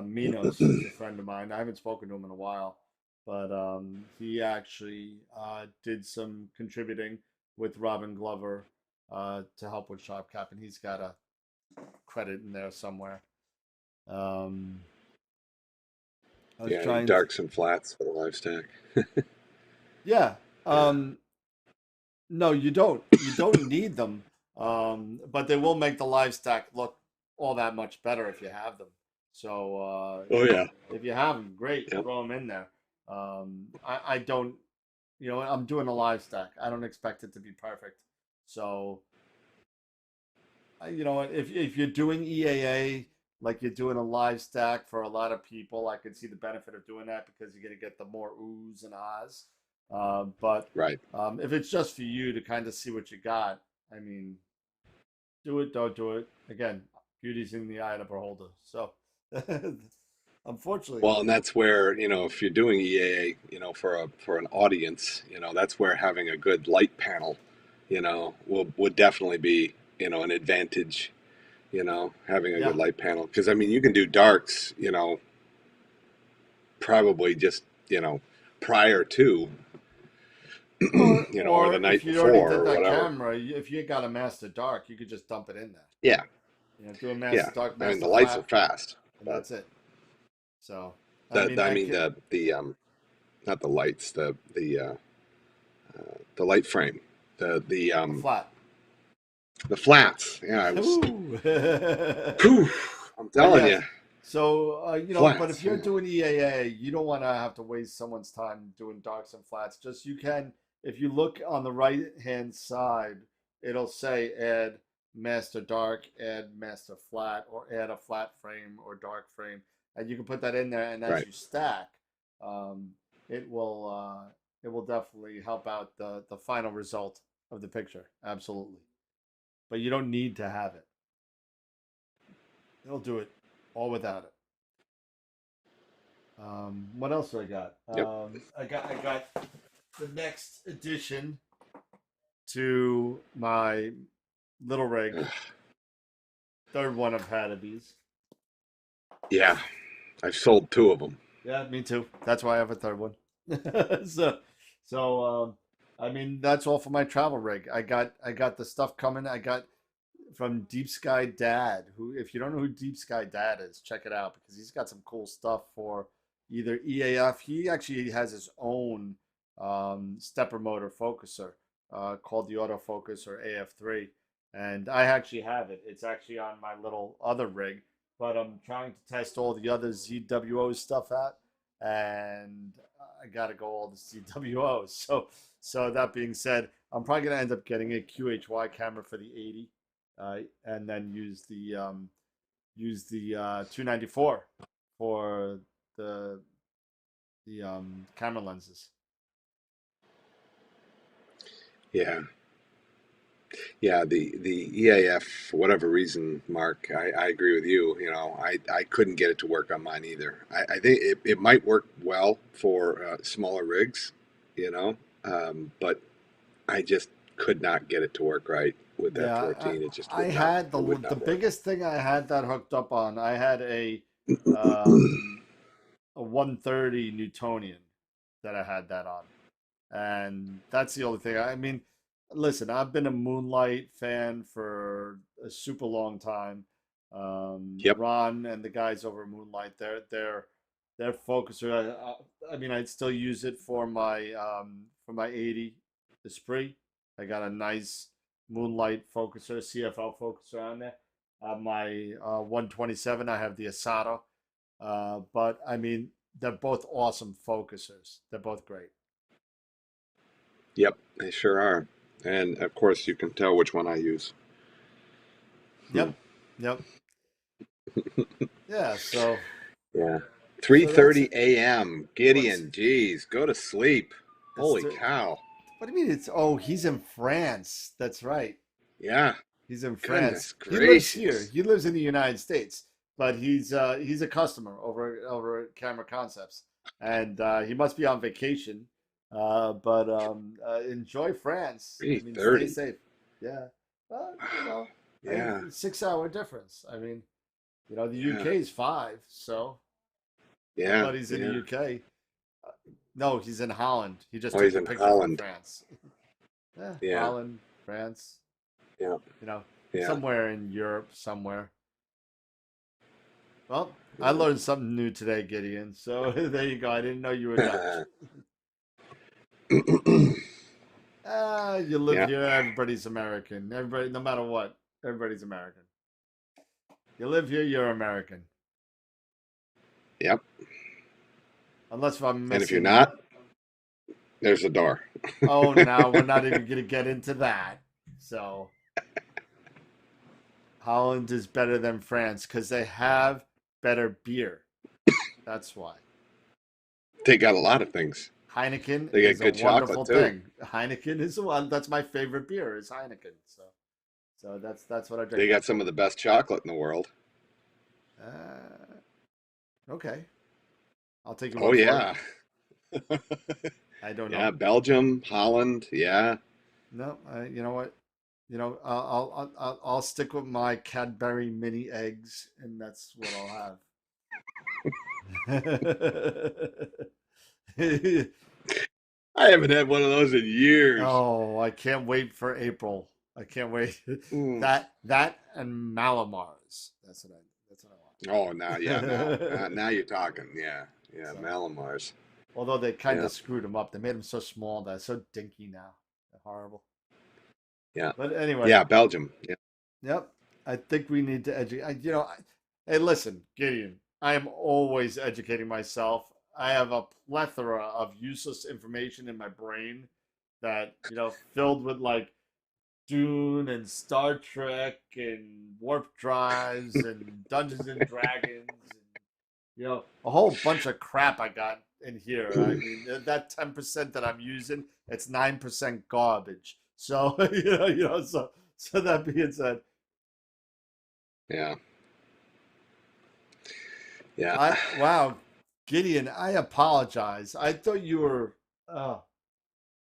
Minos is a friend of mine. I haven't spoken to him in a while, but he actually did some contributing with Robin Glover to help with Sharp Cap, and he's got a credit in there somewhere. Yeah, darks and flats for the live stack. Yeah. No, you don't. You don't need them. But they will make the live stack look all that much better if you have them. So Oh yeah. if you have them, great, Yep. throw them in there. I don't, I'm doing a live stack. I don't expect it to be perfect. So, if you're doing EAA, like you're doing a live stack for a lot of people, I could see the benefit of doing that because you're going to get the more oohs and ahs. But Right. if it's just for you to kind of see what you got, I mean, do it, don't do it. Again, beauty's in the eye of the beholder. So, unfortunately, Well, and that's where, if you're doing EAA, for an audience, that's where having a good light panel, would definitely be, an advantage, having a yeah, good light panel. Because I mean, you can do darks, probably just, prior to, you know, or Or the night if you already before did or that whatever. camera, if you got a master dark, you could just dump it in there. Yeah, Do a yeah. master dark, I mean, the master lights are flat, fast, and but that's it. So, I the, mean, the I I mean could the not the lights, the light frame, the the a um flat. the flats. Yeah, I was. Ooh. Poof, I'm But telling you, yes, so but if flats. you're Yeah. doing EAA, you don't want to have to waste someone's time doing darks and flats. Just you can, if you look on the right hand side, it'll say add master dark, add master flat, or add a flat frame or dark frame, and you can put that in there. And as Right. you stack, um, it will it will definitely help out the final result of the picture. Absolutely, but you don't need to have it. It'll do it all without it. What else do I got? Yep. I got the next addition to my little rig. Third one I've had of these. Yeah, I've sold two of them. Yeah, me too. That's why I have a third one. so, so I mean, that's all for my travel rig. I got the stuff coming. I got from Deep Sky Dad, who, if you don't know who Deep Sky Dad is, check it out because he's got some cool stuff for either EAF. He actually has his own stepper motor focuser called the autofocus or AF3. And I actually have it. It's actually on my little other rig, but I'm trying to test all the other ZWO stuff out. And I got to go all the ZWOs. So that being said, I'm probably going to end up getting a QHY camera for the 80 and then use the 294 for the camera lenses. Yeah, yeah. The EAF, for whatever reason, Mark, I agree with you. You know, I couldn't get it to work on mine either. I think it might work well for smaller rigs, you know, but I just could not get it to work right with that Yeah, 14. It just I would not. had It would the not work. biggest thing I had that hooked up on. I had um, a 130 Newtonian that I had that on, and that's the only thing. I mean, listen, I've been a Moonlight fan for a super long time. Yep. Ron and the guys over at Moonlight, their focuser. I mean, I'd still use it for my 80 Esprit. I got a nice Moonlight focuser, CFL focuser on there. My 127, I have the Asado. But I mean, they're both awesome focusers. They're both great. Yep. They sure are. And of course, you can tell which one I use. Hmm. Yep, yep, yeah. Yeah. So that's 3:30 a.m. what's Gideon, geez, go to sleep. it's Holy cow. what do you mean? It's oh, he's in France. That's right. Yeah. He's in France. Goodness He lives here. gracious. He lives in the United States, but he's a customer over at Camera Concepts, and he must be on vacation. But enjoy France. I mean, stay 3:30. safe. Yeah. Well, Wow. Yeah. 6 hour difference. I mean, the Yeah. UK is 5, so my Yeah. buddy's in the Yeah. UK. No, he's in Holland. He just Oh, took he's the in picture from Holland. France. Yeah, Yeah. Holland, France. Yeah. You know, Yeah. somewhere in Europe, somewhere. Well, I Yeah. learned something new today, Gideon. So there you go. I didn't know you were Dutch. You live Yeah. here. Everybody's American. Everybody, no matter what, everybody's American. You live here, you're American. Yep. Unless if I'm And if you're missing. not, there's a door. Oh, now we're not even going to get into that. So Holland is better than France because they have better beer. That's why. They got a lot of things. Heineken They got is a good chocolate wonderful too. thing. Heineken is the one. That's my favorite beer. Is Heineken. So that's what I drink. They got some of the best chocolate in the world. Uh, okay, I'll take your Oh word for it. yeah. I don't Yeah, know. Belgium, Holland, yeah. No, you know what? I'll stick with my Cadbury mini eggs, and that's what I'll have. I haven't had one of those in years. Oh, I can't wait for April. I can't wait. Mm. That and Malamars. That's what Oh, now, yeah, now, I want. now you're talking. Yeah, yeah, So, Malamars. although they kind Yeah, of screwed them up. They made them so small that so dinky now. They're horrible. yeah, But anyway, yeah. Belgium. Yeah. yep. I think we need to educate. Hey, listen, Gideon. I am always educating myself. I have a plethora of useless information in my brain that, filled with like Dune and Star Trek and warp drives and Dungeons and Dragons and a whole bunch of crap I got in here. I mean, that 10% that I'm using, it's 9% garbage. So so that being said, Yeah, yeah. I wow, Gideon, I apologize. I thought you were. Oh,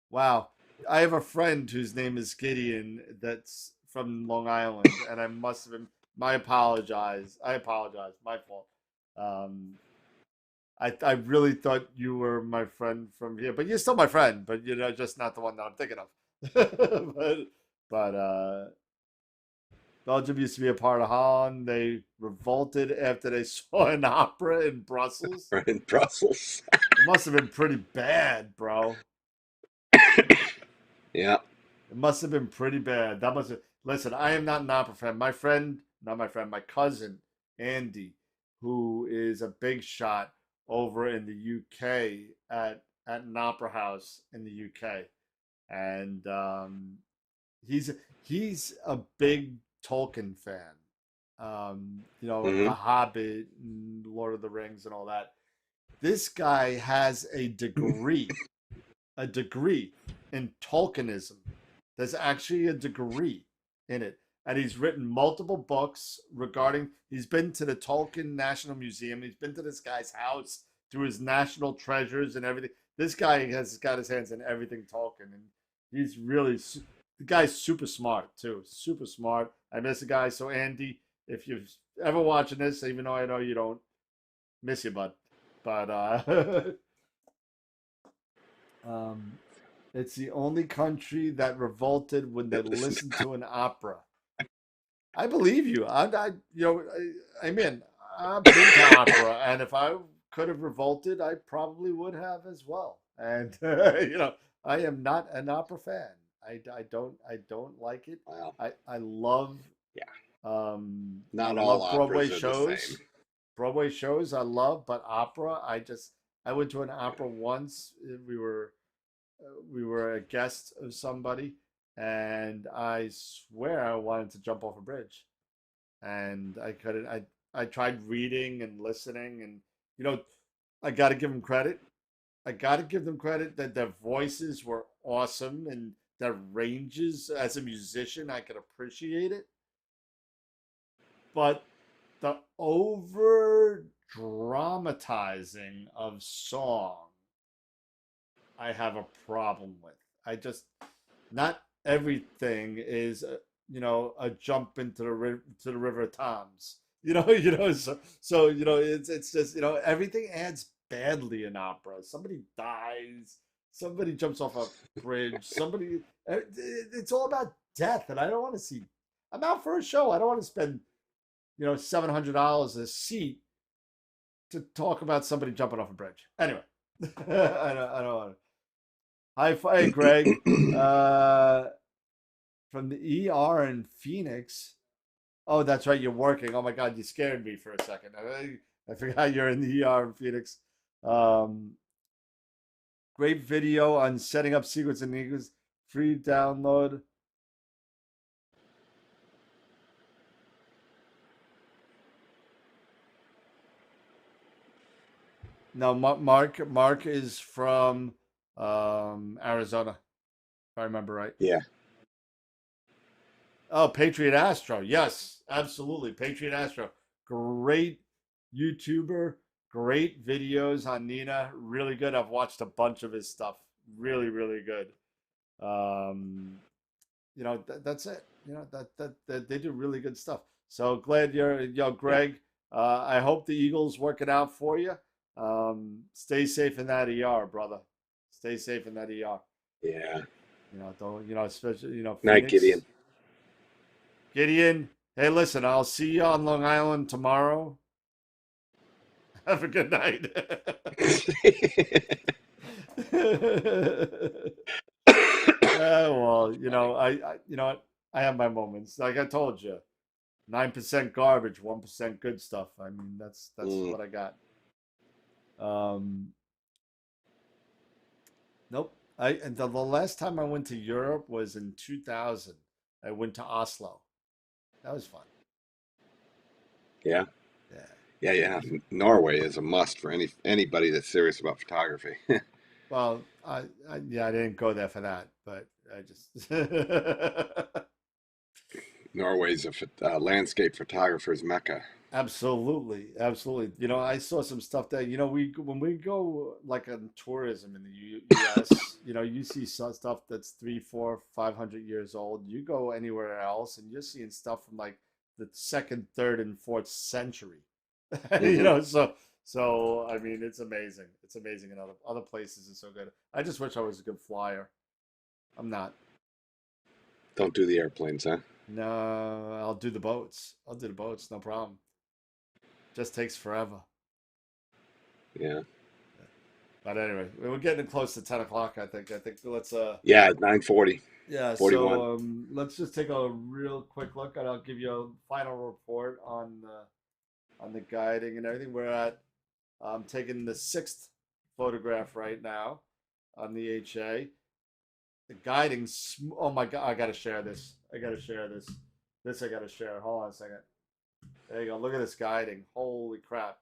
wow. I have a friend whose name is Gideon that's from Long Island, and I must have been. My apologize. I apologize. My fault. Um, I really thought you were my friend from here, but you're still my friend, but just not the one that I'm thinking of. but Belgium used to be a part of Holland. They revolted after they saw an opera in Brussels. Right in Brussels. It must have been pretty bad, bro. Yeah. It must have been pretty bad. That must have. Listen, I am not an opera fan. My friend, not my friend, my cousin, Andy, who is a big shot over in the UK at an opera house in the UK, and he's he's a big Tolkien fan. The Hmm. Hobbit, and Lord of the Rings, and all that. This guy has a degree in Tolkienism. There's actually a degree in it. And he's written multiple books regarding, he's been to the Tolkien National Museum. He's been to this guy's house, to his national treasures and everything. This guy has got his hands in everything Tolkien. And he's really, the guy's super smart too. Super smart. I miss the guy. So, Andy, if you're ever watching this, even though I know you don't, miss you, bud. But, Um, it's the only country that revolted when they Listen. listened to an opera. I believe you. I mean, I've been to opera, and if I could have revolted, I probably would have as well. And I am not an opera fan. I don't like it. Wow. I love Yeah. I Not all love Broadway operas are the same. shows. Broadway shows I love, but opera, I went to an opera once. We were a guest of somebody, and I swear I wanted to jump off a bridge, and I couldn't. I tried reading and listening, and you know, I got to give them credit. I got to give them credit that their voices were awesome and their ranges as a musician, I could appreciate it. But the over dramatizing of song I have a problem with. I just not everything is a jump into the river Thames. It's just everything adds badly in opera. Somebody dies, somebody jumps off a bridge, it's all about death, and I don't want to see. I'm out for a show. I don't want to spend $700 a seat to talk about somebody jumping off a bridge. Anyway, I don't want to. Hi, Greg. Uh, from the ER in Phoenix. Oh, that's right. You're working. Oh my God, you scared me for a second. I forgot you're in the ER in Phoenix. Um, Great video on setting up secrets and eagles. Free download. No, Mark is from Arizona, if I remember right. Yeah. Oh, Patriot Astro. Yes, absolutely. Patriot Astro. Great YouTuber. Great videos on Nina. Really good. I've watched a bunch of his stuff. Really, really good. Um, that's it. That they do really good stuff. So glad Yeah. Greg. I hope the Eagles work it out for you. Stay safe in that ER, brother. Stay safe in that ER. Yeah. Don't especially Night, Phoenix. Gideon. Gideon, hey, listen, I'll see you on Long Island tomorrow. Have a good night. Well, Funny. you know what? I have my moments. Like I told you, 9% garbage, 1% good stuff. I mean, that's Mm, what I got. Um, nope. And the last time I went to Europe was in 2000. I went to Oslo. That was fun. yeah. Yeah. Yeah, yeah. Norway is a must for anybody that's serious about photography. Well, yeah, I didn't go there for that, but I just Norway's a landscape photographer's mecca. absolutely, absolutely. I saw some stuff that we when we go like on tourism in the U.S. You see some stuff that's 3, 4, 500 years old. You go anywhere else, and you're seeing stuff from like the second, third, and fourth century. Hmm. So I mean, it's amazing. It's amazing, and other places is so good. I just wish I was a good flyer. I'm not. Don't do the airplanes, huh? No, I'll do the boats. I'll do the boats, no problem. Just takes forever. Yeah. But anyway, we're getting close to 10 o'clock, I think. I think let's Yeah, 9:40, yeah, 41. so let's just take a real quick look and I'll give you a final report on the guiding and everything. I'm taking the sixth photograph right now on the HA. The guiding, oh my God, I gotta share this. I gotta share this. This I gotta share. Hold on a second. There you go. Look at this guiding. Holy crap.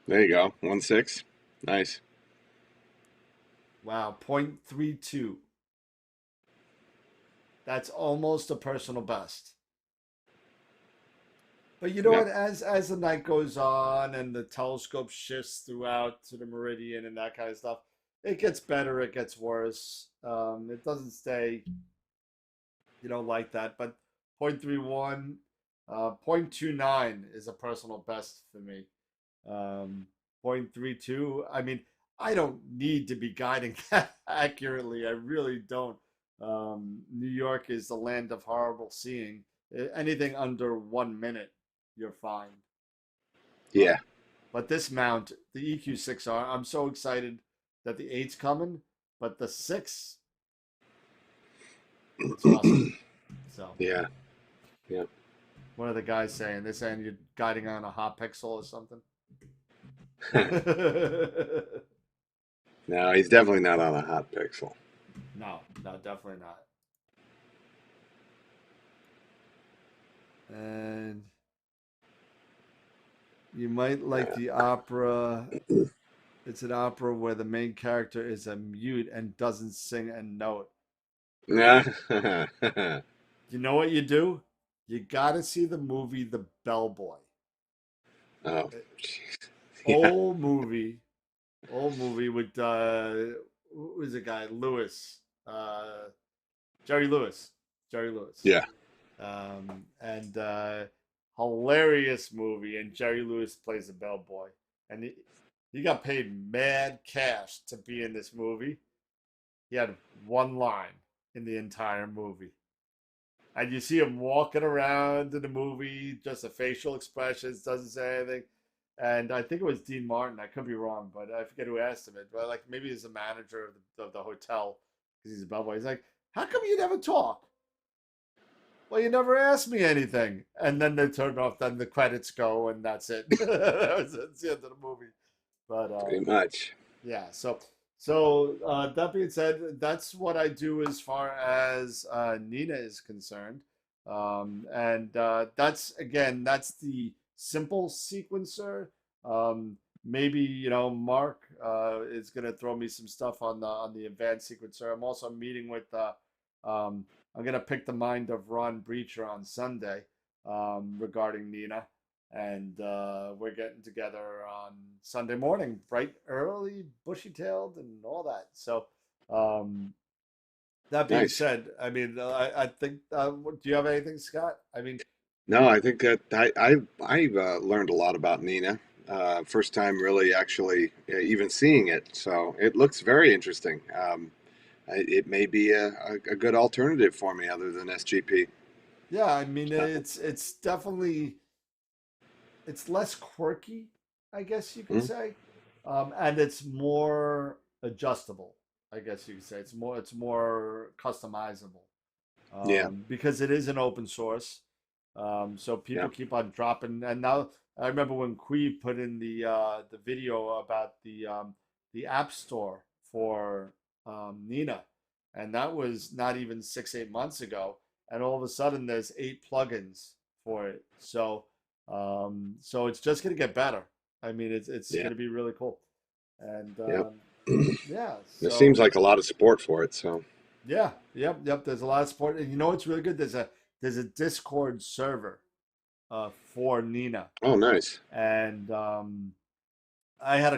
There you go. 1.6. Nice. Wow. 0.32. That's almost a personal best. But you know Yeah. what? As the night goes on and the telescope shifts throughout to the meridian and that kind of stuff, it gets better, it gets worse. It doesn't stay, like that. But 0.31, 0.29 is a personal best for me. Um, 0.32, I mean, I don't need to be guiding that accurately. I really don't. New York is the land of horrible seeing. Anything under 1 minute, you're fine. But Yeah. but this mount, the EQ6R, I'm so excited that the 8's coming, but the 6, it's awesome. So, Yeah. Yeah. what are the guys saying? They're saying you're guiding on a hot pixel or something. No, he's definitely not on a hot pixel. No, no, definitely not. And you might like the opera. It's an opera where the main character is a mute and doesn't sing a note. Nah. You know what you do? You gotta see the movie The Bellboy. Oh, Uh, jeez. Yeah. Old movie, old movie with who was the guy? Lewis, uh, Jerry Lewis, Jerry Lewis. Yeah. And hilarious movie. And Jerry Lewis plays the bellboy, and he got paid mad cash to be in this movie. He had one line in the entire movie, and you see him walking around in the movie, just a facial expressions, doesn't say anything. And I think it was Dean Martin. I could be wrong, but I forget who asked him it. But like maybe he's the manager of the hotel because he's a bellboy. He's like, "How come you never talk?" Well, you never asked me anything. And then they turn off, then the credits go, and that's it. That's the end of the movie. But Pretty much. yeah, so that being said, that's what I do as far as Nina is concerned. And that's the simple sequencer. Maybe Mark is gonna throw me some stuff on the advanced sequencer. I'm also meeting with um, I'm gonna pick the mind of Ron Breacher on Sunday regarding Nina, and we're getting together on Sunday morning, bright early, bushy-tailed, and all that. So, that being Nice. said, I mean, I think. Do you have anything, Scott? I mean, No, I think that I've learned a lot about Nina. First time really actually even seeing it. So it looks very interesting. It may be a good alternative for me other than SGP. Yeah, I mean So, it's definitely it's less quirky, I guess you could mm, say, and it's more adjustable. I guess you could say it's more customizable yeah, because it is an open source. So yeah. people keep on dropping. And now I remember when Queve put in the video about the App Store for Nina, and that was not even 6 8 months ago. And all of a sudden, there's 8 plugins for it. So it's just gonna get better. I mean, it's Yeah. gonna be really cool. And Yep. yeah, There seems so like a lot of support for it. So, yeah, yep. There's a lot of support, and you know what's really good? There's a Discord server for Nina, oh, nice. and I had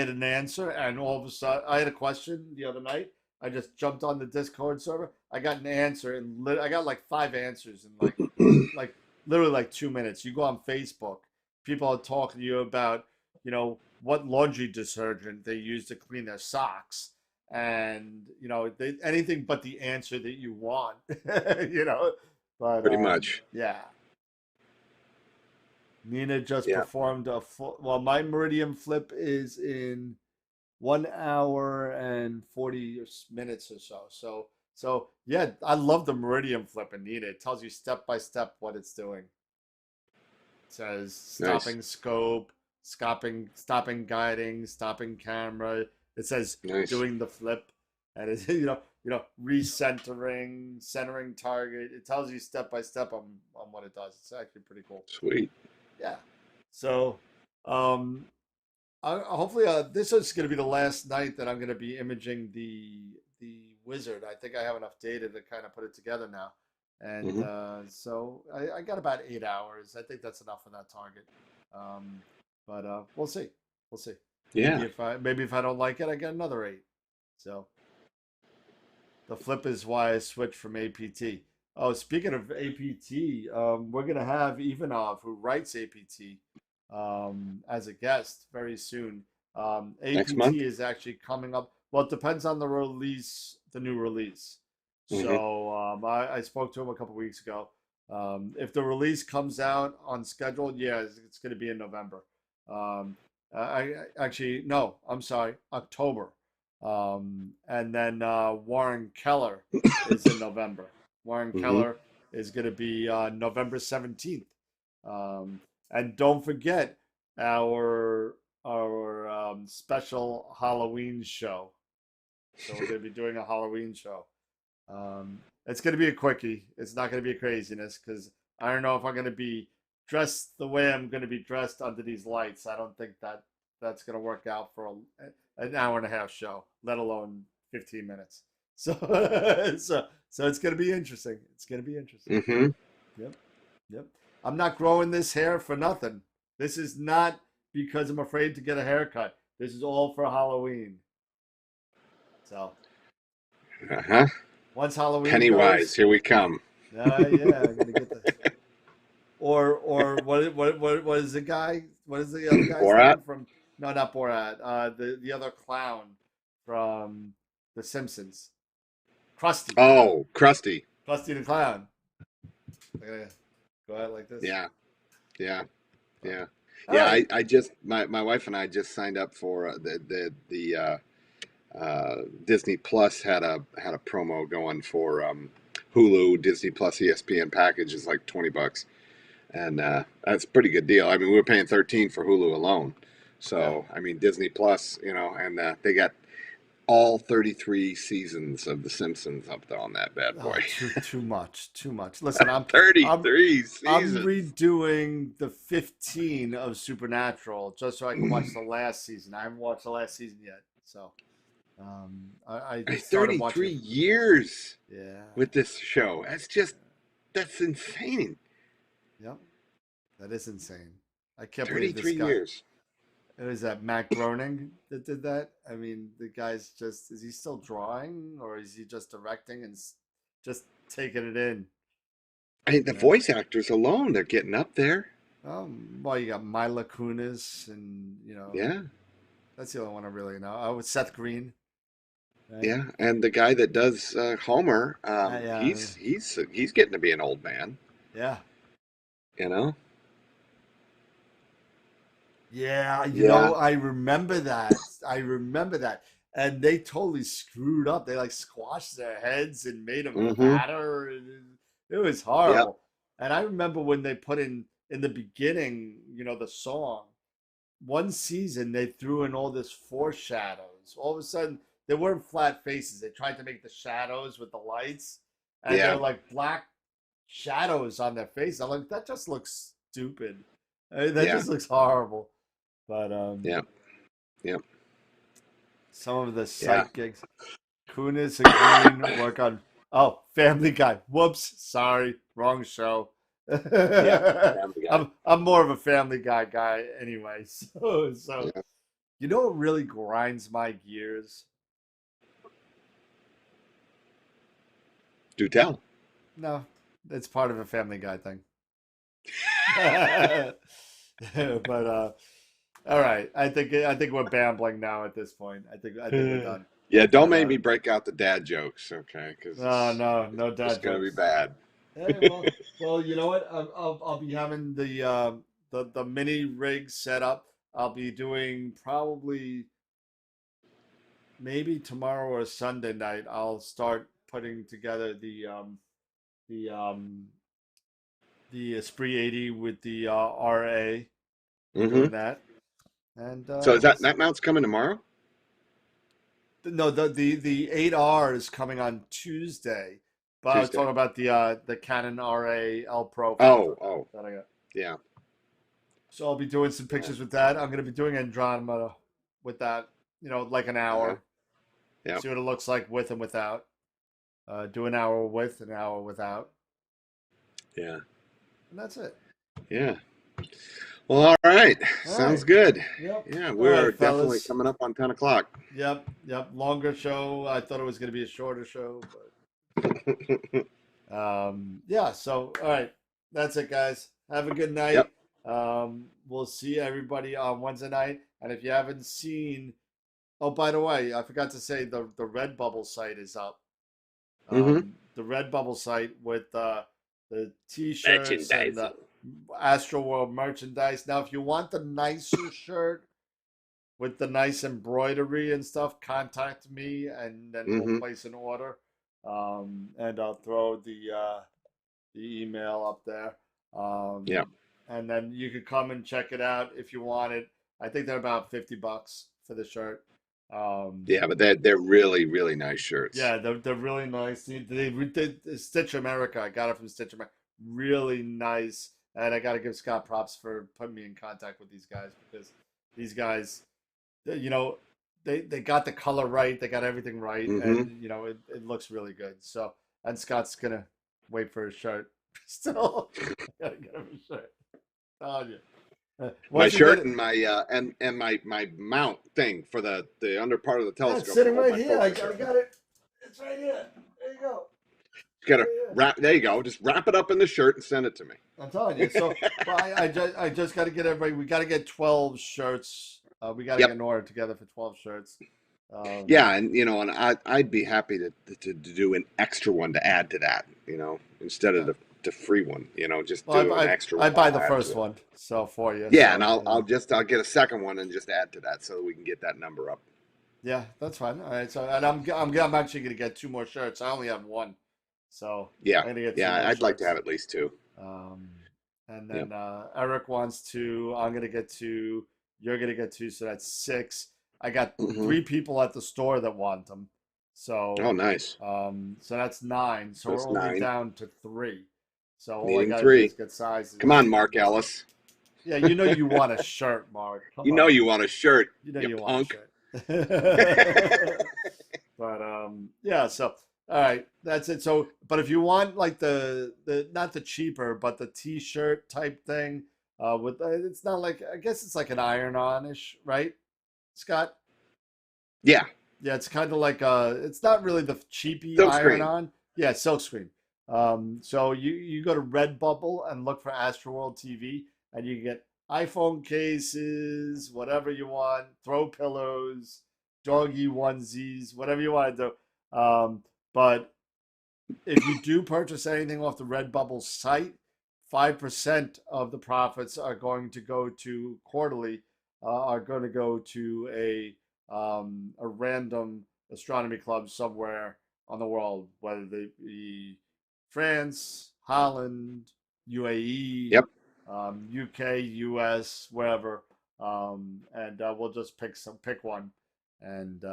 an answer, and all of a sudden I had a question the other night. I just jumped on the Discord server. I got an answer, and I got like 5 answers in like literally like 2 minutes. You go on Facebook, people are talking to you about what laundry detergent they use to clean their socks, and anything but the answer that you want, you know. But Pretty much. yeah, Nina just Yeah. performed a full. Well, my Meridian flip is in 1 hour and 40 minutes or so. So yeah, I love the Meridian flip in Nina. It tells you step by step what it's doing. It says Nice. stopping scope, stopping guiding, stopping camera. It says Nice. doing the flip, and it's recentering, centering target. It tells you step by step on what it does. It's actually pretty cool. Sweet. Yeah. So, um, hopefully, this is going to be the last night that I'm going to be imaging the wizard. I think I have enough data to kind of put it together now, and Hmm. so I got about 8 hours. I think that's enough for that target. Um, but we'll see. We'll see. Yeah. Maybe if I don't like it, I get another 8. So the flip is why I switched from APT. Oh, speaking of APT, we're gonna have Ivanov, who writes APT, as a guest very soon. Next APT month. is actually coming up. Well, it depends on the release, the new release. Hmm. So I spoke to him a couple weeks ago. If the release comes out on schedule, yeah, it's going to be in November. Actually no, I'm sorry, October. And then Warren Keller is in November. Warren Hmm. Keller is going to be November 17th. Um, and don't forget our special Halloween show. So we're going to be doing a Halloween show. It's going to be a quickie. It's not going to be a craziness because I don't know if I'm going to be dressed the way I'm going to be dressed under these lights. I don't think that's going to work out for an hour and a half show, let alone 15 minutes. So so it's going to be interesting. It's going to be interesting. Hmm. Yep. Yep. I'm not growing this hair for nothing. This is not because I'm afraid to get a haircut. This is all for Halloween. So Uh-huh. once Halloween Pennywise, goes, here we come. yeah, I'm gonna get the or what is the guy? What is the other guy's Borat. name from? No, not Borat. The other clown from The Simpsons, Krusty, Oh, Krusty. Krusty the Clown. I'm gonna go out like this. Yeah. Yeah. But Yeah. all Yeah. right. I just my wife and I just signed up for the Disney Plus had a promo going for Hulu, Disney Plus, ESPN package is like $20, and that's a pretty good deal. I mean, we were paying 13 for Hulu alone, Yeah. so I mean Disney Plus, and they got all 33 seasons of The Simpsons up there on that bad boy. Oh, too much, too much. Listen, I'm 33 I'm seasons. redoing the 15 of Supernatural just so I can watch the last season. I haven't watched the last season yet, so I started watching 33 it. years Yeah, with this show. That's insane. yep, that is insane. I can't believe this 33 guy. years. It was that Matt Groening that did that. I mean, the guy's just—is he still drawing or is he just directing and just taking it in? I mean, the You know? voice actors alone, they're getting up there. Well, you got Mila Kunis, and Yeah, that's the only one I really know. Oh, with Seth Green, right? yeah, and the guy that does Homer, Yeah, he's getting to be an old man, yeah, you know. yeah. Yeah. I remember that. I remember that, and they totally screwed up. They like squashed their heads and made them Mm-hmm. fatter. It was Yep. horrible. And I remember when they put in the beginning, the song. One season they threw in all this foreshadows. All of a sudden, they weren't flat faces. They tried to make the shadows with the lights, and they're Yeah. like black shadows on their face. I'm like, that just looks stupid. That Yeah. just looks horrible. But Yeah. Yeah. some of the Yeah. sight gigs, Kunis and Green work on. Oh, Family Guy. Whoops, sorry, wrong show. Yeah. Family Guy. I'm more of a Family Guy anyway. So Yeah. you know what really grinds my gears? Do tell. No, it's part of a Family Guy thing. But all right, I think we're bambling now at this point. I think we're done. Yeah, don't But make me break out the dad jokes, okay? Because no, it's no just dad gonna be jokes. bad. Hey, well, you know what? I'll be having the mini rig set up. I'll be doing probably maybe tomorrow or Sunday night. I'll start putting together the Esprit 80 with the RA. Be Mm-hmm. doing that, and So is we'll that mount's coming tomorrow? no, the 8R is coming on Tuesday, but I was Tuesday. talking about the Canon RA L Pro Oh, filter oh, that I got. yeah. So I'll be doing some pictures with that. I'm going to be doing Andromeda with that, like an Uh-huh. hour. Yeah. See what it looks like with and without. Do an hour with, an hour without, Yeah. and that's it. Yeah. Well, all right. All Sounds right. good. Yep. Yeah, All we're right, definitely fellas. coming up on 10 o'clock. Yep. Yep. Longer show. I thought it was going to be a shorter show, but yeah. So, all right. That's it, guys. Have a good Yep. night. We'll see everybody on Wednesday night. And if you haven't seen, oh, by the way, I forgot to say the Redbubble site is up. Mm-hmm. The Redbubble site with the T-shirts and the Merchandising. AstroWorld merchandise. Now, if you want the nicer shirt with the nice embroidery and stuff, contact me and then we'll Mm-hmm. place an order. And I'll throw the email up there. Yeah. And then you could come and check it out if you want it. I think they're about $50 for the shirt. Um, Yeah, but they're really, really nice shirts. yeah, they're really nice. They did Stitch America. I got it from Stitch America. Really nice, and I got to give Scott props for putting me in contact with these guys because these guys, you know, they got the color right. They got everything right, Mm-hmm. and it looks really good. So, and Scott's gonna wait for his shirt. Still, I gotta get him a shirt. Telling you. My Once you get shirt it, and my and my mount thing for the under part of the yeah, it's telescope to sitting hold right my here. I focuser. got it. It's right here. There you go. Just gotta Right here. wrap. There you go. Just wrap it up in the shirt and send it to me. I'm telling you. So, well, I just got to get everybody. We got to get 12 shirts. We got to get Yep. an order together for 12 shirts. Yeah, and and I'd be happy to do an extra one to add to that. Instead of Yeah. the free one. Just Well, do an extra I one. buy I'll the add to first it. one, so for you. Yeah, and So I'll get a second one and just add to that so that we can get that number up. yeah, that's fine. All right. So, and I'm actually gonna get two more shirts. I only have one, so Yeah, I'm gonna get two yeah, more I'd like to shirts. have at least two. Um, and Yep. then Eric wants two. I'm gonna get two. You're gonna get two. So that's six. I got Hmm. three people at the store that want them. Oh, So nice. so that's nine. So That's we're only nine. down to three. So all I Needing gotta do three. is get sizes Come on, and Mark get stuff. Ellis. Yeah, you want a shirt, Mark. Come You know on. you want a shirt, You know you you want a punk. shirt. But yeah, so all right, that's it. So but if you want like the not the cheaper, but the t-shirt type thing, with it's not like I guess it's like an iron-on-ish, right, Scott? Yeah, Yeah, it's kind of like it's not really the cheapy silk iron screen. on. Yeah, silkscreen. So you go to Redbubble and look for Astroworld TV, and you can get iPhone cases, whatever you want, throw pillows, doggy onesies, whatever you want to do. But if you do purchase anything off the Redbubble site, 5% of the profits are going to go to quarterly, are going to go to a random astronomy club somewhere on the world, whether they be France, Holland, UAE, Yep. UK, US, wherever, and we'll just pick one, and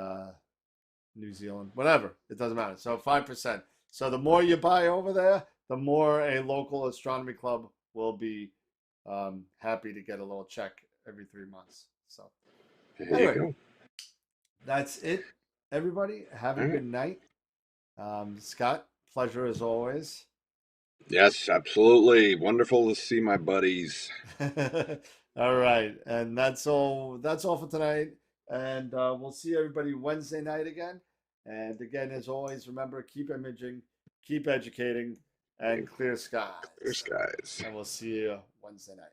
New Zealand, whatever. It doesn't matter. So 5%. So the more you buy over there, the more a local astronomy club will be happy to get a little check every 3 months. So There you anyway, go. that's it. Everybody, have a All right. good night. Scott, pleasure as always. Yes, absolutely. Wonderful to see my buddies. All right, and that's all. That's all for tonight. And we'll see everybody Wednesday night again. And again, as always, remember, keep imaging, keep educating, and clear Clear skies. skies. And we'll see you Wednesday night.